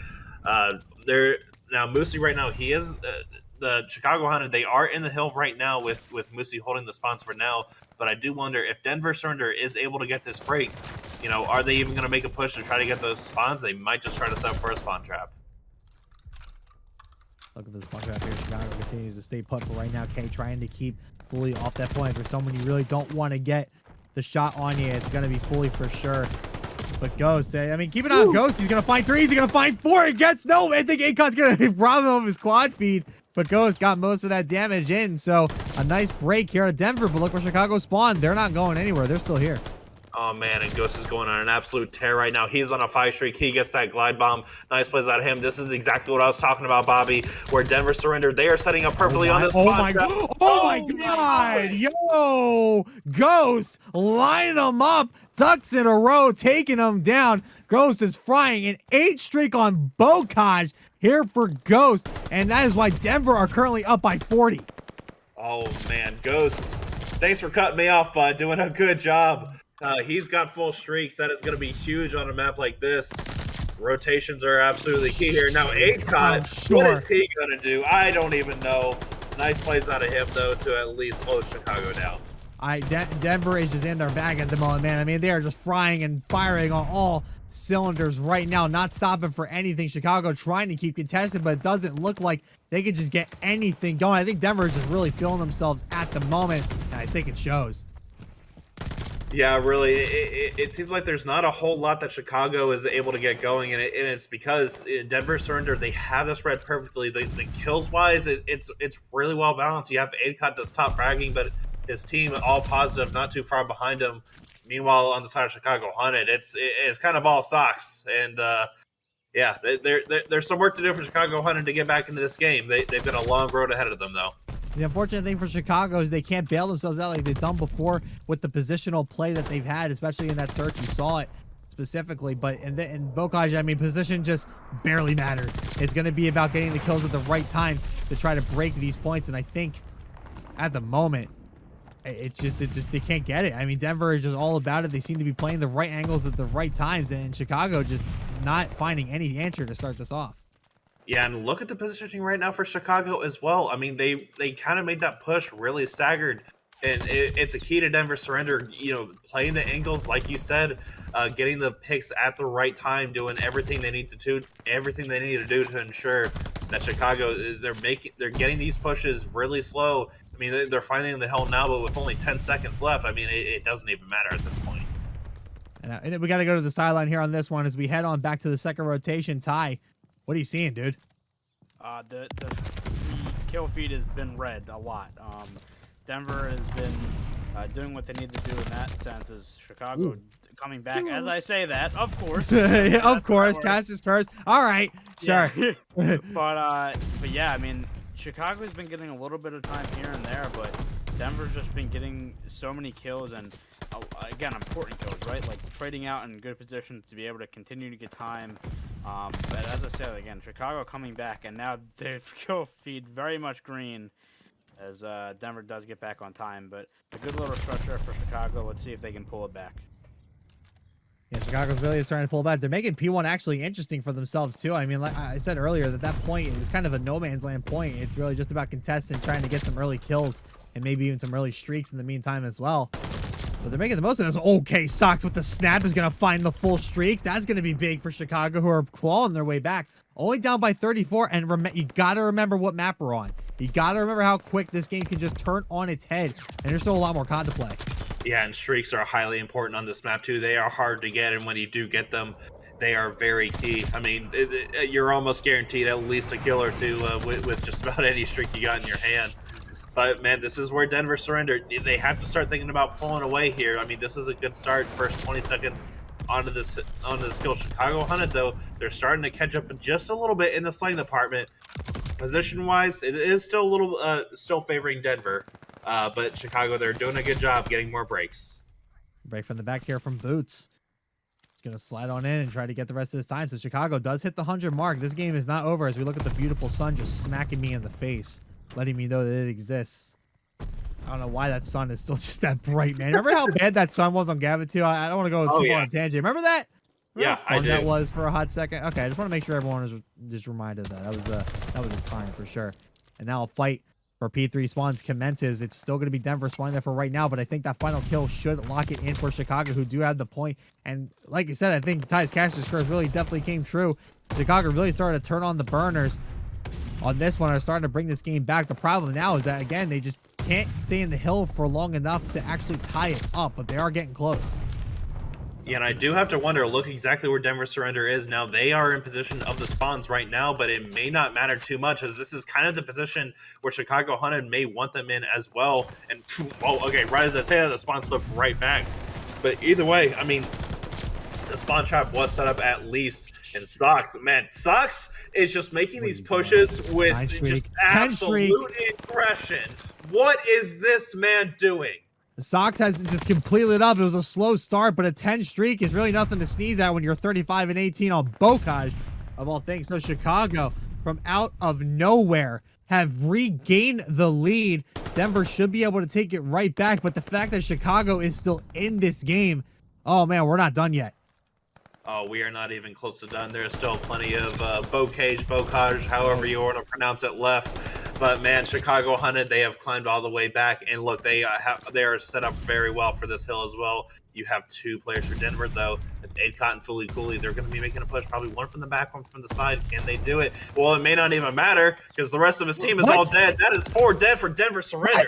They're now Moosey right now. He is the Chicago Hunted. They are in the hill right now with Moosey holding the spawns for now. But I do wonder if Denver Surrender is able to get this break. You know, are they even going to make a push to try to get those spawns? They might just try to set up for a spawn trap. Look at this spawn trap here. Chicago continues to stay put for right now. K trying to keep fully off that point. For someone you really don't want to get the shot on you, it's going to be fully for sure. But Ghost, I mean, keep an eye on Ghost. He's going to find 3. He's going to find 4. He gets no. I think Akon's going to rob him of his quad feed. But Ghost got most of that damage in. So a nice break here at Denver. But look where Chicago spawned. They're not going anywhere. They're still here. Oh, man, and Ghost is going on an absolute tear right now. He's on a 5 streak. He gets that glide bomb. Nice plays out of him. This is exactly what I was talking about, Bobby, where Denver surrendered. They are setting up perfectly on this spot. Oh, my God. Yo, Ghost lining them up. Ducks in a row, taking them down. Ghost is frying an 8 streak on Bocage here for Ghost. And that is why Denver are currently up by 40. Oh, man, Ghost. Thanks for cutting me off, bud. Doing a good job. He's got full streaks. That is going to be huge on a map like this. Rotations are absolutely key here. Now, Akon, what is he going to do? I don't even know. Nice plays out of him, though, to at least slow Chicago down. Denver is just in their bag at the moment, man. I mean, they are just frying and firing on all cylinders right now, not stopping for anything. Chicago trying to keep contested, but it doesn't look like they can just get anything going. I think Denver is just really feeling themselves at the moment, and I think it shows. Yeah, really, it seems like there's not a whole lot that Chicago is able to get going, and it's because Denver surrendered. They have this read perfectly. The kills wise, it's really well balanced. You have Adcott that's top fragging, but his team all positive, not too far behind him. Meanwhile, on the side of Chicago Hunted, it's kind of all Sox, and yeah, there's some work to do for Chicago Hunted to get back into this game. They've got a long road ahead of them, though. The unfortunate thing for Chicago is they can't bail themselves out like they've done before with the positional play that they've had, especially in that search. You saw it specifically, but in Bocage, I mean, position just barely matters. It's going to be about getting the kills at the right times to try to break these points, and I think at the moment, it's just they can't get it. I mean, Denver is just all about it. They seem to be playing the right angles at the right times, and Chicago just not finding any answer to start this off. Yeah, and look at the positioning right now for Chicago as well. I mean, they kind of made that push really staggered, and it's a key to Denver surrender. You know, playing the angles like you said, getting the picks at the right time, doing everything they need to do to ensure that Chicago they're getting these pushes really slow. I mean, they're finding the hell now, but with only 10 seconds left, I mean, it doesn't even matter at this point. And we got to go to the sideline here on this one as we head on back to the second rotation. Ty, what are you seeing, dude? The kill feed has been red a lot. Denver has been doing what they need to do in that sense. Is Chicago coming back? As I say that, of course. Of course, cast is first. All right, sure. Yeah. but yeah, I mean, Chicago's been getting a little bit of time here and there, but Denver's just been getting so many kills and again, important kills, right? Like trading out in good positions to be able to continue to get time. But as I said, again, Chicago coming back, and now their kill feed very much green as Denver does get back on time. But a good little structure for Chicago. Let's see if they can pull it back. Yeah, Chicago's really starting to pull back. They're making P1 actually interesting for themselves, too. I mean, like I said earlier, that point is kind of a no man's land point. It's really just about contesting, trying to get some early kills and maybe even some early streaks in the meantime as well. But they're making the most of this. Okay, Sox with the snap is going to find the full streaks. That's going to be big for Chicago, who are clawing their way back. Only down by 34, and you got to remember what map we're on. You got to remember how quick this game can just turn on its head, and there's still a lot more COD to play. Yeah, and streaks are highly important on this map, too. They are hard to get, and when you do get them, they are very key. I mean, you're almost guaranteed at least a kill or two with just about any streak you got in your hand. But man, this is where Denver surrendered. They have to start thinking about pulling away here. I mean, this is a good start. First 20 seconds onto this kill. Chicago hunted though. They're starting to catch up just a little bit in the slaying department. Position wise, it is still a little still favoring Denver. But Chicago, they're doing a good job getting more breaks. Break from the back here from Boots. Gonna slide on in and try to get the rest of this time. So Chicago does hit the 100 mark. This game is not over as we look at the beautiful sun just smacking me in the face, letting me know that it exists. I don't know why that sun is still just that bright, man. Remember how bad that sun was on Gavin too? I don't want to go too far on a tangent. Remember that? Remember how fun that was for a hot second? Okay, I just want to make sure everyone is just reminded of that. That was a time for sure. And now a fight for P3 spawns commences. It's still going to be Denver spawning there for right now, but I think that final kill should lock it in for Chicago, who do have the point. And like you said, I think Ty's Caster's curse really definitely came true. Chicago really started to turn on the burners on this one, are starting to bring this game back. The problem now is that, again, they just can't stay in the hill for long enough to actually tie it up, but they are getting close. Yeah, and I do have to wonder, look exactly where Denver surrender is now. They are in position of the spawns right now, but it may not matter too much, as this is kind of the position where Chicago hunted may want them in as well. And, oh, okay, right as I say that, the spawn slipped right back. But either way, I mean, the spawn trap was set up at least. And Sox, man, Sox is just making these pushes with just absolute aggression. What is this man doing? The Sox has just completely lit up. It was a slow start, but a 10 streak is really nothing to sneeze at when you're 35 and 18 on Bocage, of all things. So Chicago, from out of nowhere, have regained the lead. Denver should be able to take it right back, but the fact that Chicago is still in this game, oh man, we're not done yet. Oh, we are not even close to done. There's still plenty of Bocage, however you want to pronounce it, left. But man, Chicago hunted. They have climbed all the way back, and look, they are set up very well for this hill as well. You have two players for Denver though. It's Adcott and Fooly Cooley. They're going to be making a push, probably one from the back, one from the side. Can they do it? Well, it may not even matter because the rest of his team is all dead. That is 4 dead for Denver surrender.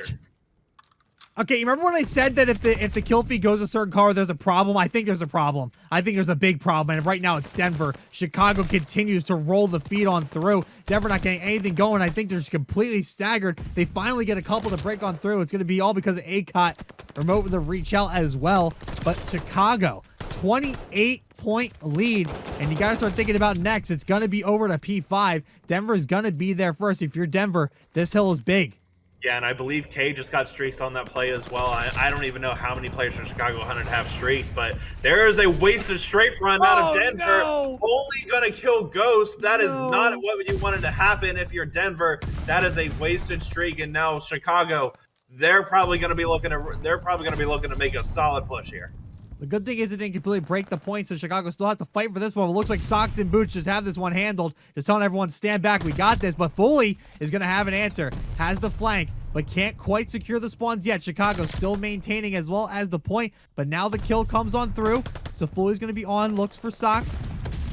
Okay, you remember when I said that if the kill feed goes a certain color, there's a problem? I think there's a problem. I think there's a big problem, and right now it's Denver. Chicago continues to roll the feed on through. Denver not getting anything going. I think they're just completely staggered. They finally get a couple to break on through. It's going to be all because of ACOT remote with the reach out as well. But Chicago, 28-point lead, and you got to start thinking about next. It's going to be over to P5. Denver's going to be there first. If you're Denver, this hill is big. Yeah, and I believe K just got streaks on that play as well. I don't even know how many players from Chicago hunted have streaks, but there is a wasted straight run out of Denver. No. Only gonna kill Ghost. That is not what you wanted to happen if you're Denver. That is a wasted streak, and now Chicago, they're probably gonna be looking to make a solid push here. The good thing is it didn't completely break the point, so Chicago still has to fight for this one. It looks like Sox and Boots just have this one handled. Just telling everyone, stand back, we got this. But Foley is going to have an answer. Has the flank, but can't quite secure the spawns yet. Chicago still maintaining as well as the point, but now the kill comes on through. So Foley's going to be on, looks for Sox.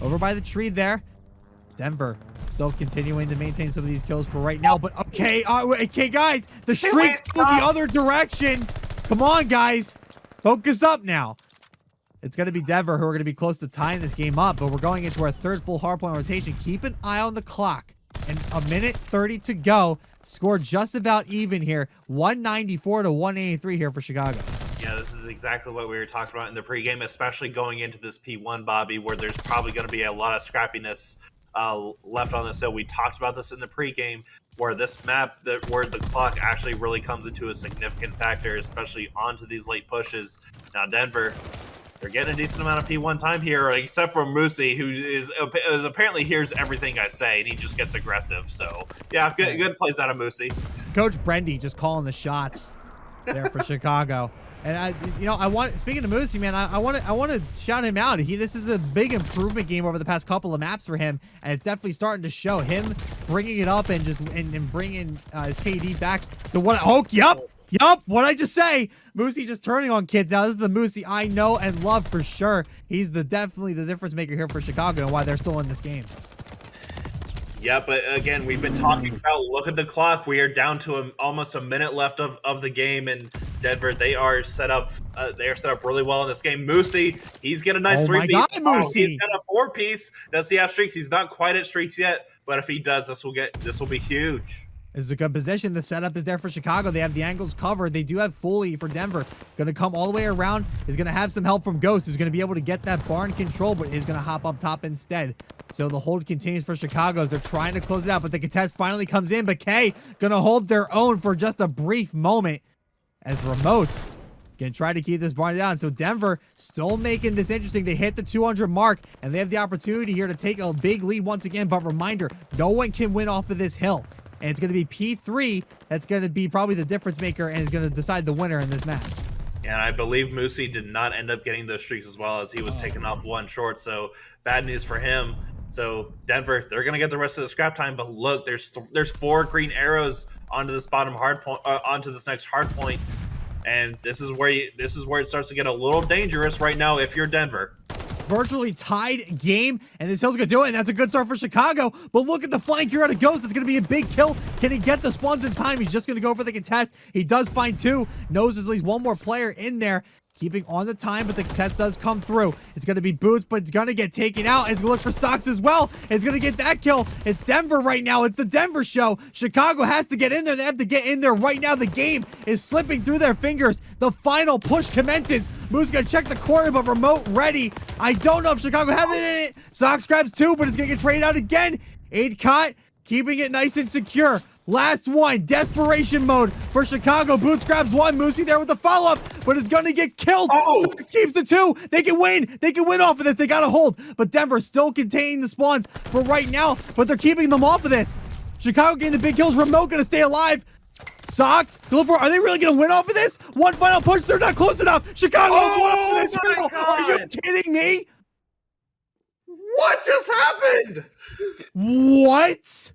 Over by the tree there. Denver still continuing to maintain some of these kills for right now. But okay, okay, guys, the streak's go the other direction. Come on, guys. Focus up now. It's going to be Denver who are going to be close to tying this game up, but we're going into our third full hardpoint rotation. Keep an eye on the clock. And a minute 30 to go. Score just about even here. 194 to 183 here for Chicago. Yeah, this is exactly what we were talking about in the pregame, especially going into this P1, Bobby, where there's probably going to be a lot of scrappiness left on this hill. We talked about this in the pregame, where this map, where the clock actually really comes into a significant factor, especially onto these late pushes. Now, Denver, they're getting a decent amount of P1 time here, except for Moosey, who is apparently hears everything I say, and he just gets aggressive. So, yeah, good plays out of Moosey. Coach Brendy just calling the shots there for Chicago. And speaking of Moosey, man, I want to shout him out. This is a big improvement game over the past couple of maps for him, and it's definitely starting to show. Him bringing it up and just and bringing his KD back to what? Oh, Yup, what'd I just say? Moosey just turning on kids now. This is the Moosey I know and love for sure. He's definitely the difference maker here for Chicago and why they're still in this game. Yeah, but again, we've been talking about, look at the clock. We are down to almost a minute left of the game, and Denver, they are set up really well in this game. Moosey, he's getting a nice 3-piece. Oh my God, Moosey. He's got a 4-piece. Does he have streaks? He's not quite at streaks yet, but if he does, this will be huge. This is a good position. The setup is there for Chicago. They have the angles covered. They do have Foley for Denver. Going to come all the way around. Is going to have some help from Ghost, who's going to be able to get that barn control, but is going to hop up top instead. So the hold continues for Chicago as they're trying to close it out, but the contest finally comes in. But K going to hold their own for just a brief moment as Remote's going to try to keep this barn down. So Denver still making this interesting. They hit the 200 mark, and they have the opportunity here to take a big lead once again. But reminder, no one can win off of this hill. And it's going to be P3 that's going to be probably the difference maker and is going to decide the winner in this match. And I believe Moosey did not end up getting those streaks as well, as he was taken off one short. So bad news for him. So Denver, they're going to get the rest of the scrap time. But look, there's 4 green arrows onto this bottom hard point, onto this next hard point. And this is where it starts to get a little dangerous right now if you're Denver. Virtually tied game, and this hill's gonna do it, and that's a good start for Chicago. But look at the flank here out of Ghost. That's gonna be a big kill. Can he get the spawns in time? He's just gonna go for the contest. He does find 2. Knows there's at least one more player in there. Keeping on the time, but the contest does come through. It's going to be Boots, but it's going to get taken out. It's going to look for Sox as well. It's going to get that kill. It's Denver right now. It's the Denver show. Chicago has to get in there. They have to get in there right now. The game is slipping through their fingers. The final push commences. Moose going to check the corner, but Remote ready. I don't know if Chicago have it in it. Sox grabs 2, but it's going to get traded out again. 8 caught, keeping it nice and secure. Last one, desperation mode for Chicago. Boots grabs 1. Moosey there with the follow-up, but is going to get killed. Sox keeps the 2. They can win. They can win off of this. They got to hold. But Denver still containing the spawns for right now, but they're keeping them off of this. Chicago getting the big kills. Remote going to stay alive. Sox, are they really going to win off of this? One final push. They're not close enough. Chicago won off of this. Are you kidding me? What just happened? What?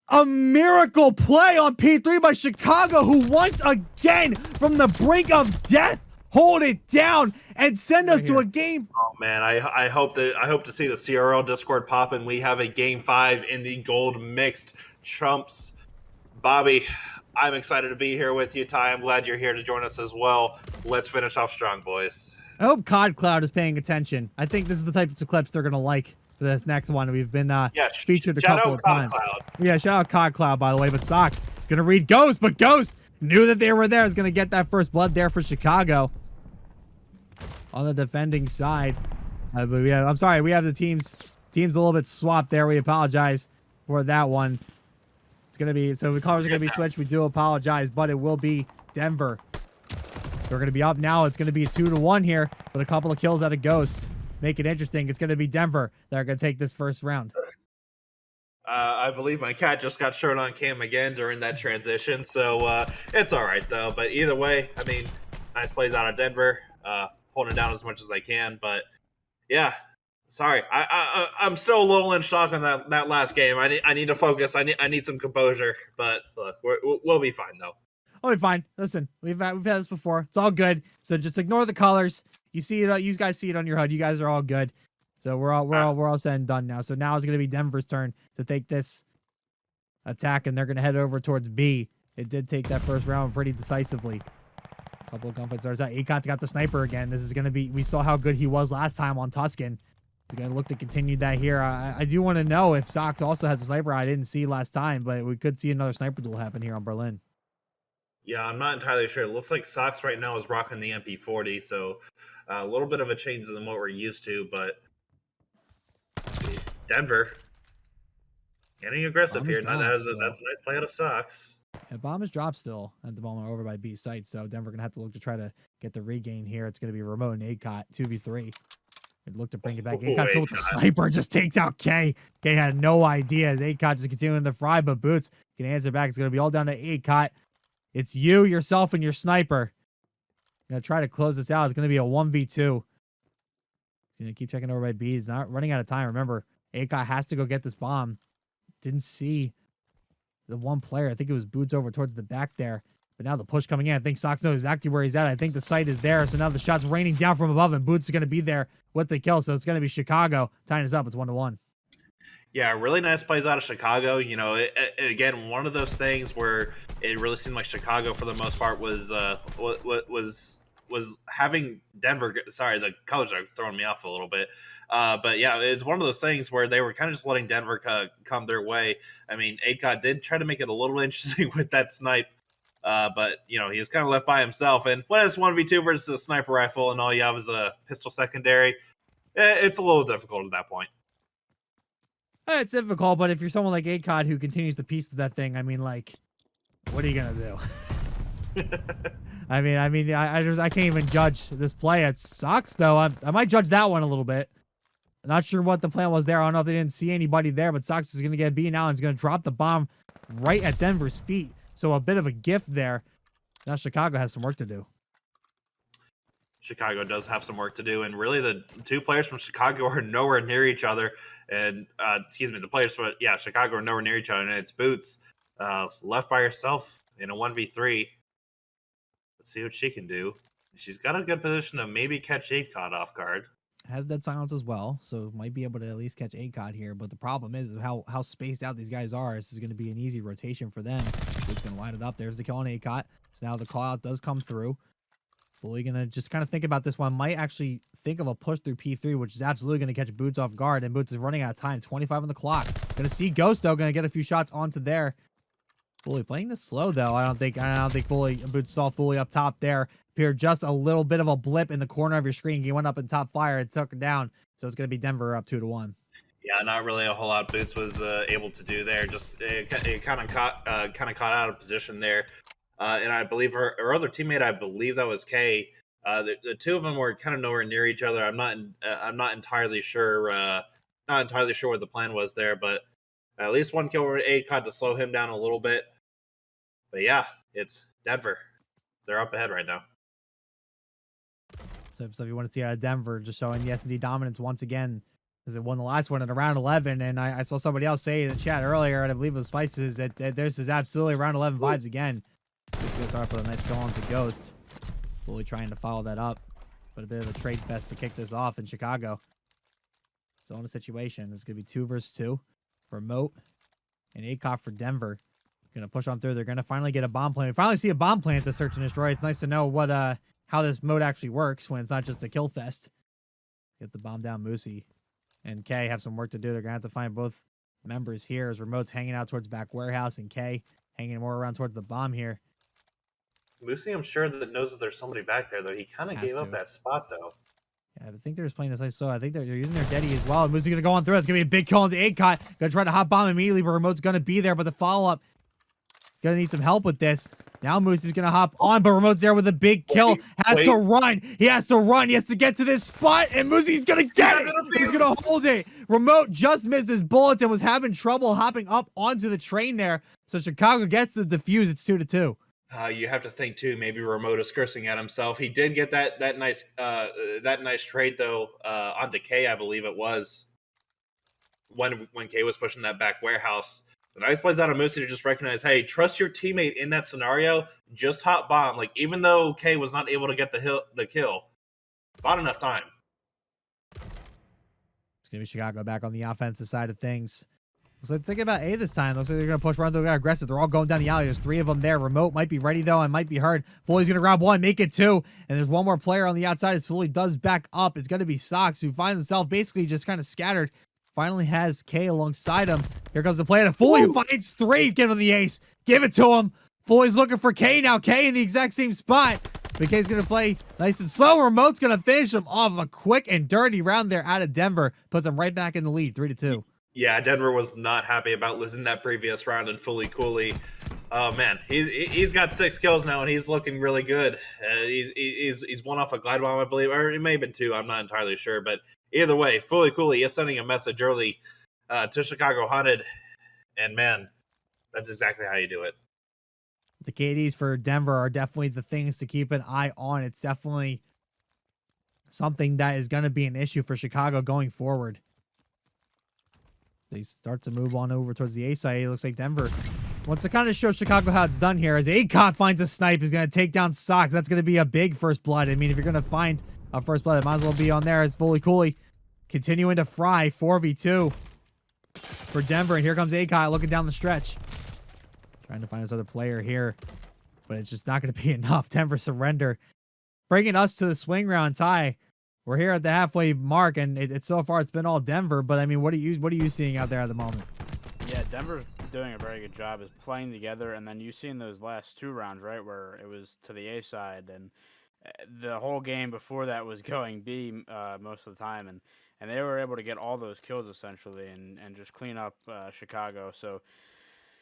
A miracle play on P3 by Chicago, who once again, from the brink of death, hold it down and send us to a game. Oh man, I hope to see the CRL Discord pop and we have a game 5 in the gold mixed Chumps. Bobby, I'm excited to be here with you. Ty, I'm glad you're here to join us as well. Let's finish off strong, boys. I hope COD Cloud is paying attention. I think this is the type of clips they're gonna like. For this next one, we've been featured a couple of times. Yeah, shout out COD Cloud, by the way. But Sox is gonna read Ghost, but Ghost knew that they were there. Is gonna get that first blood there for Chicago on the defending side. But I'm sorry, we have the teams a little bit swapped there. We apologize for that one. It's gonna be the colors are gonna be switched. We do apologize, but it will be Denver. They're gonna be up now. It's gonna be a 2-1 here with a couple of kills out of Ghost. Make it interesting. It's going to be Denver that are going to take this first round. I believe my cat just got shown on cam again during that transition, so it's all right, though. But either way, I mean, nice plays out of Denver, holding it down as much as they can. But, yeah, sorry. I'm still a little in shock on that last game. I need to focus. I need some composure. But, look, we'll be fine, though. We'll be fine. Listen, we've had this before. It's all good. So just ignore the colors. You see it. You guys see it on your HUD. You guys are all good. So we're all said and done now. So now it's gonna be Denver's turn to take this attack, and they're gonna head over towards B. It did take that first round pretty decisively. A couple of gunfights. There's that. Akot's got the sniper again. This is gonna be. We saw how good he was last time on Tuscan. He's gonna look to continue that here. I do want to know if Sox also has a sniper. I didn't see last time, but we could see another sniper duel happen here on Berlin. Yeah, I'm not entirely sure. It looks like Sox right now is rocking the MP40, so a little bit of a change than what we're used to, but Denver getting aggressive here. Now that's a nice play out of Sox. Yeah, bomb is dropped still at the moment over by B site, so Denver going to have to look to try to get the regain here. It's going to be Remote and Akot, 2v3. They'd look to bring it back. Akot still with the sniper, just takes out K. K had no idea as Akot just continuing to fry, but Boots can answer back. It's going to be all down to Akot. It's you, yourself, and your sniper. Gonna try to close this out. It's gonna be a 1v2. Gonna keep checking over by B. He's not running out of time. Remember, Akot has to go get this bomb. Didn't see the one player. I think it was Boots over towards the back there. But now the push coming in. I think Sox knows exactly where he's at. I think the site is there. So now the shot's raining down from above, and Boots is gonna be there with the kill. So it's gonna be Chicago tying us up. It's 1-1. Yeah, really nice plays out of Chicago. You know, again, one of those things where it really seemed like Chicago, for the most part, was was having Denver. Sorry, the colors are throwing me off a little bit. But yeah, it's one of those things where they were kind of just letting Denver come their way. I mean, ACOT did try to make it a little interesting with that snipe. But, you know, he was kind of left by himself. And when it's 1v2 versus a sniper rifle and all you have is a pistol secondary, it's a little difficult at that point. It's difficult, but if you're someone like ACOT who continues to piece with that thing, I mean, like, what are you going to do? I can't even judge this play. It sucks, though. I might judge that one a little bit. I'm not sure what the plan was there. I don't know if they didn't see anybody there, but Sox is going to get beaten out and is going to drop the bomb right at Denver's feet. So a bit of a gift there. Now Chicago has some work to do. Chicago does have some work to do, and really the two players from Chicago are nowhere near each other. And the players from Chicago are nowhere near each other, and it's Boots left by herself in a 1v3. Let's see what she can do. She's got a good position to maybe catch ACOT off guard. Has dead silence as well, so might be able to at least catch ACOT here. But the problem is how spaced out these guys are. This is going to be an easy rotation for them. Who's going to line it up? There's the kill on ACOT. So now the call out does come through. Fully going to just kind of think about this one. Might actually think of a push through P3, which is absolutely going to catch Boots off guard. And Boots is running out of time. 25 on the clock. Going to see Ghost, though. Going to get a few shots onto there. Fully playing this slow, though. I don't think Fully Boots saw Fully up top there. Appeared just a little bit of a blip in the corner of your screen. He went up in top fire and took it down. So it's going to be Denver up 2-1. Yeah, not really a whole lot Boots was able to do there. Just it kind of caught out of position there. And I believe her other teammate, I believe that was Kay. The two of them were kind of nowhere near each other. I'm not entirely sure. Not entirely sure what the plan was there, but at least one kill over ACOT to slow him down a little bit. But yeah, it's Denver. They're up ahead right now. So if you want to see out of Denver, just showing the S&D dominance once again, because it won the last one at around 11. And I saw somebody else say in the chat earlier, and I believe it was Spices, that this is absolutely around 11 vibes again. Just going to start with a nice kill onto Ghost. Fully trying to follow that up. But a bit of a trade fest to kick this off in Chicago. So in a situation, it's going to be 2 versus 2. Remote and ACOT for Denver. Going to push on through. They're going to finally get a bomb plant. We finally see a bomb plant to search and destroy. It's nice to know what how this mode actually works when it's not just a kill fest. Get the bomb down. Moosey and Kay have some work to do. They're going to have to find both members here as Remote's hanging out towards back warehouse and Kay hanging more around towards the bomb here. Moosey, I'm sure that knows that there's somebody back there, though. He kind of gave up that spot, though. Yeah, I think they're just playing as I saw. I think they're using their Deddy as well. Moosey's going to go on through. It's going to be a big kill into ACOT. Going to try to hot bomb immediately, but Remote's going to be there. But the follow-up, he's going to need some help with this. Now Moosey's going to hop on, but Remote's there with a big kill. Has to run. He has to run. He has to get to this spot, and Moosey's going to get it. He's going to hold it. Remote just missed his bullets and was having trouble hopping up onto the train there. So Chicago gets the defuse. It's 2-2. You have to think too. Maybe Remote is cursing at himself. He did get that nice trade though onto K, I believe it was when K was pushing that back warehouse. The nice plays out of Moosey to just recognize, hey, trust your teammate in that scenario. Just hot bomb. Like even though K was not able to get the kill, not enough time. It's gonna be Chicago back on the offensive side of things. So think about A this time. Looks like they're going to push run. They're aggressive. They're all going down the alley. There's 3 of them there. Remote might be ready, though, and might be hurt. Fully's going to grab 1, make it 2. And there's one more player on the outside as Fully does back up. It's going to be Sox, who finds himself basically just kind of scattered. Finally has K alongside him. Here comes the play to Fully, who finds 3. Give him the ace. Give it to him. Fully's looking for K now. K in the exact same spot. But K's going to play nice and slow. Remote's going to finish him off. A quick and dirty round there out of Denver. Puts him right back in the lead, 3-2. Yeah, Denver was not happy about losing that previous round and Fully Cooley. Oh man, he's got 6 kills now and he's looking really good. He's one off a glide bomb, I believe, or it may have been 2. I'm not entirely sure, but either way, Fully Cooley is sending a message early to Chicago Hunted, and man, that's exactly how you do it. The KDs for Denver are definitely the things to keep an eye on. It's definitely something that is going to be an issue for Chicago going forward. They start to move on over towards the A side. It looks like Denver wants to kind of show Chicago how it's done here. As ACOT finds a snipe, he's going to take down Sox. That's going to be a big first blood. I mean, if you're going to find a first blood, it might as well be on there as Fully Cooley continuing to fry 4v2 for Denver. And here comes ACOT looking down the stretch. Trying to find his other player here, but it's just not going to be enough. Denver surrender. bringing us to the swing round tie. We're here at the halfway mark, and it's so far it's been all Denver. But I mean, what are you seeing out there at the moment? Yeah, Denver's doing a very good job is playing together, and then you seen those last 2 rounds, right, where it was to the A side, and the whole game before that was going B most of the time, and they were able to get all those kills essentially, and just clean up Chicago. So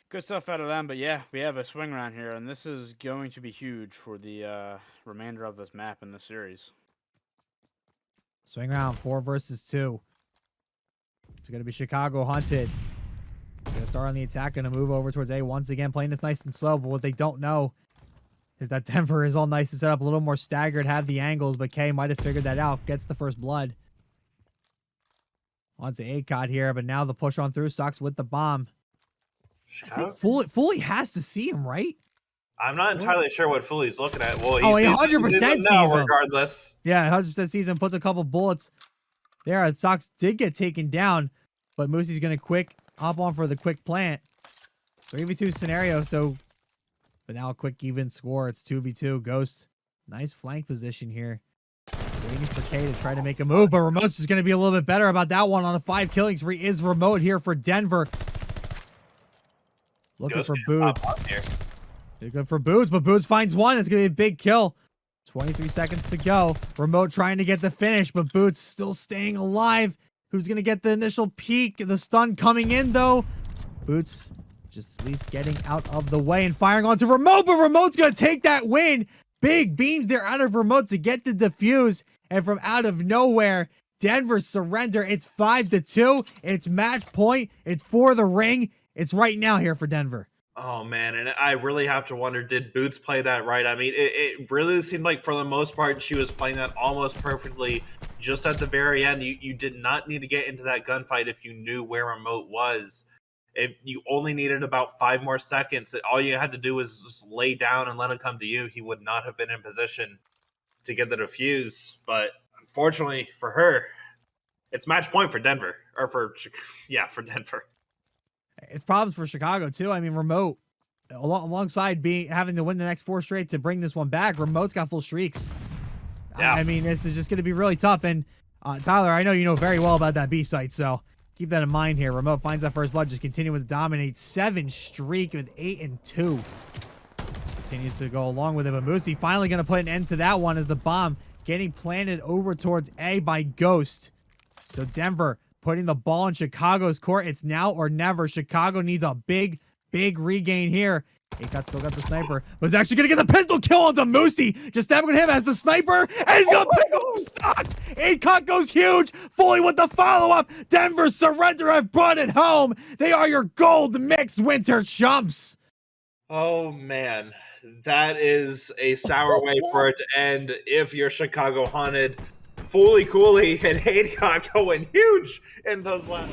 good stuff out of them. But yeah, we have a swing round here, and this is going to be huge for the remainder of this map in the series. Swing round 4 versus 2. It's going to be Chicago hunted. Going to start on the attack, going to move over towards A once again, playing this nice and slow. But what they don't know is that Denver is all nice to set up, a little more staggered, have the angles, but K might have figured that out. Gets the first blood. On to ACOT here, but now the push on through. Sox with the bomb. I think Foley has to see him, right? I'm not entirely sure what Foley's looking at. Well, he 100% sees him. Regardless. Yeah, 100% sees him. Puts a couple bullets there. Sox did get taken down, but Moosey's going to quick hop on for the quick plant. 3v2 scenario, so but now a quick even score. It's 2v2. Ghost, nice flank position here. Waiting for K to try to make a move, but Remote's just going to be a little bit better about that one on a 5 killing spree. Is Remote here for Denver. Looking Ghost for Boots. They're good for Boots, but Boots finds one. It's going to be a big kill. 23 seconds to go. Remote trying to get the finish, but Boots still staying alive. Who's going to get the initial peek? The stun coming in, though. Boots just at least getting out of the way and firing onto Remote, but Remote's going to take that win. Big beams there out of Remote to get the defuse, and from out of nowhere, Denver surrender. It's 5-2. It's match point. It's for the ring. It's right now here for Denver. Oh, man, and I really have to wonder, did Boots play that right? I mean, it really seemed like for the most part, she was playing that almost perfectly. Just at the very end, you did not need to get into that gunfight if you knew where Remote was. If you only needed about 5 more seconds, all you had to do was just lay down and let him come to you. He would not have been in position to get the defuse. But unfortunately for her, it's match point for Denver. Or for Denver. It's problems for Chicago, too. I mean, Remote, alongside having to win the next 4 straight to bring this one back, Remote's got full streaks. Yeah. I mean, this is just going to be really tough. And Tyler, I know you know very well about that B site, so keep that in mind here. Remote finds that first blood, just continuing to dominate. 7 streak with 8-2. Continues to go along with it, but Moosey finally going to put an end to that one as the bomb getting planted over towards A by Ghost. So Denver putting the ball in Chicago's court. It's now or never. Chicago needs a big regain here. ACOT still got the sniper, but he's actually going to get the pistol kill onto Moosey. Just stabbing him as the sniper, and he's going to pick up stocks. ACOT goes huge. Foley with the follow-up. Denver surrender. I've brought it home. They are your gold mixed winter chumps. Oh, man. That is a sour way for it to end if you're Chicago hunted. Foley Cooley and ACOT going huge in those last...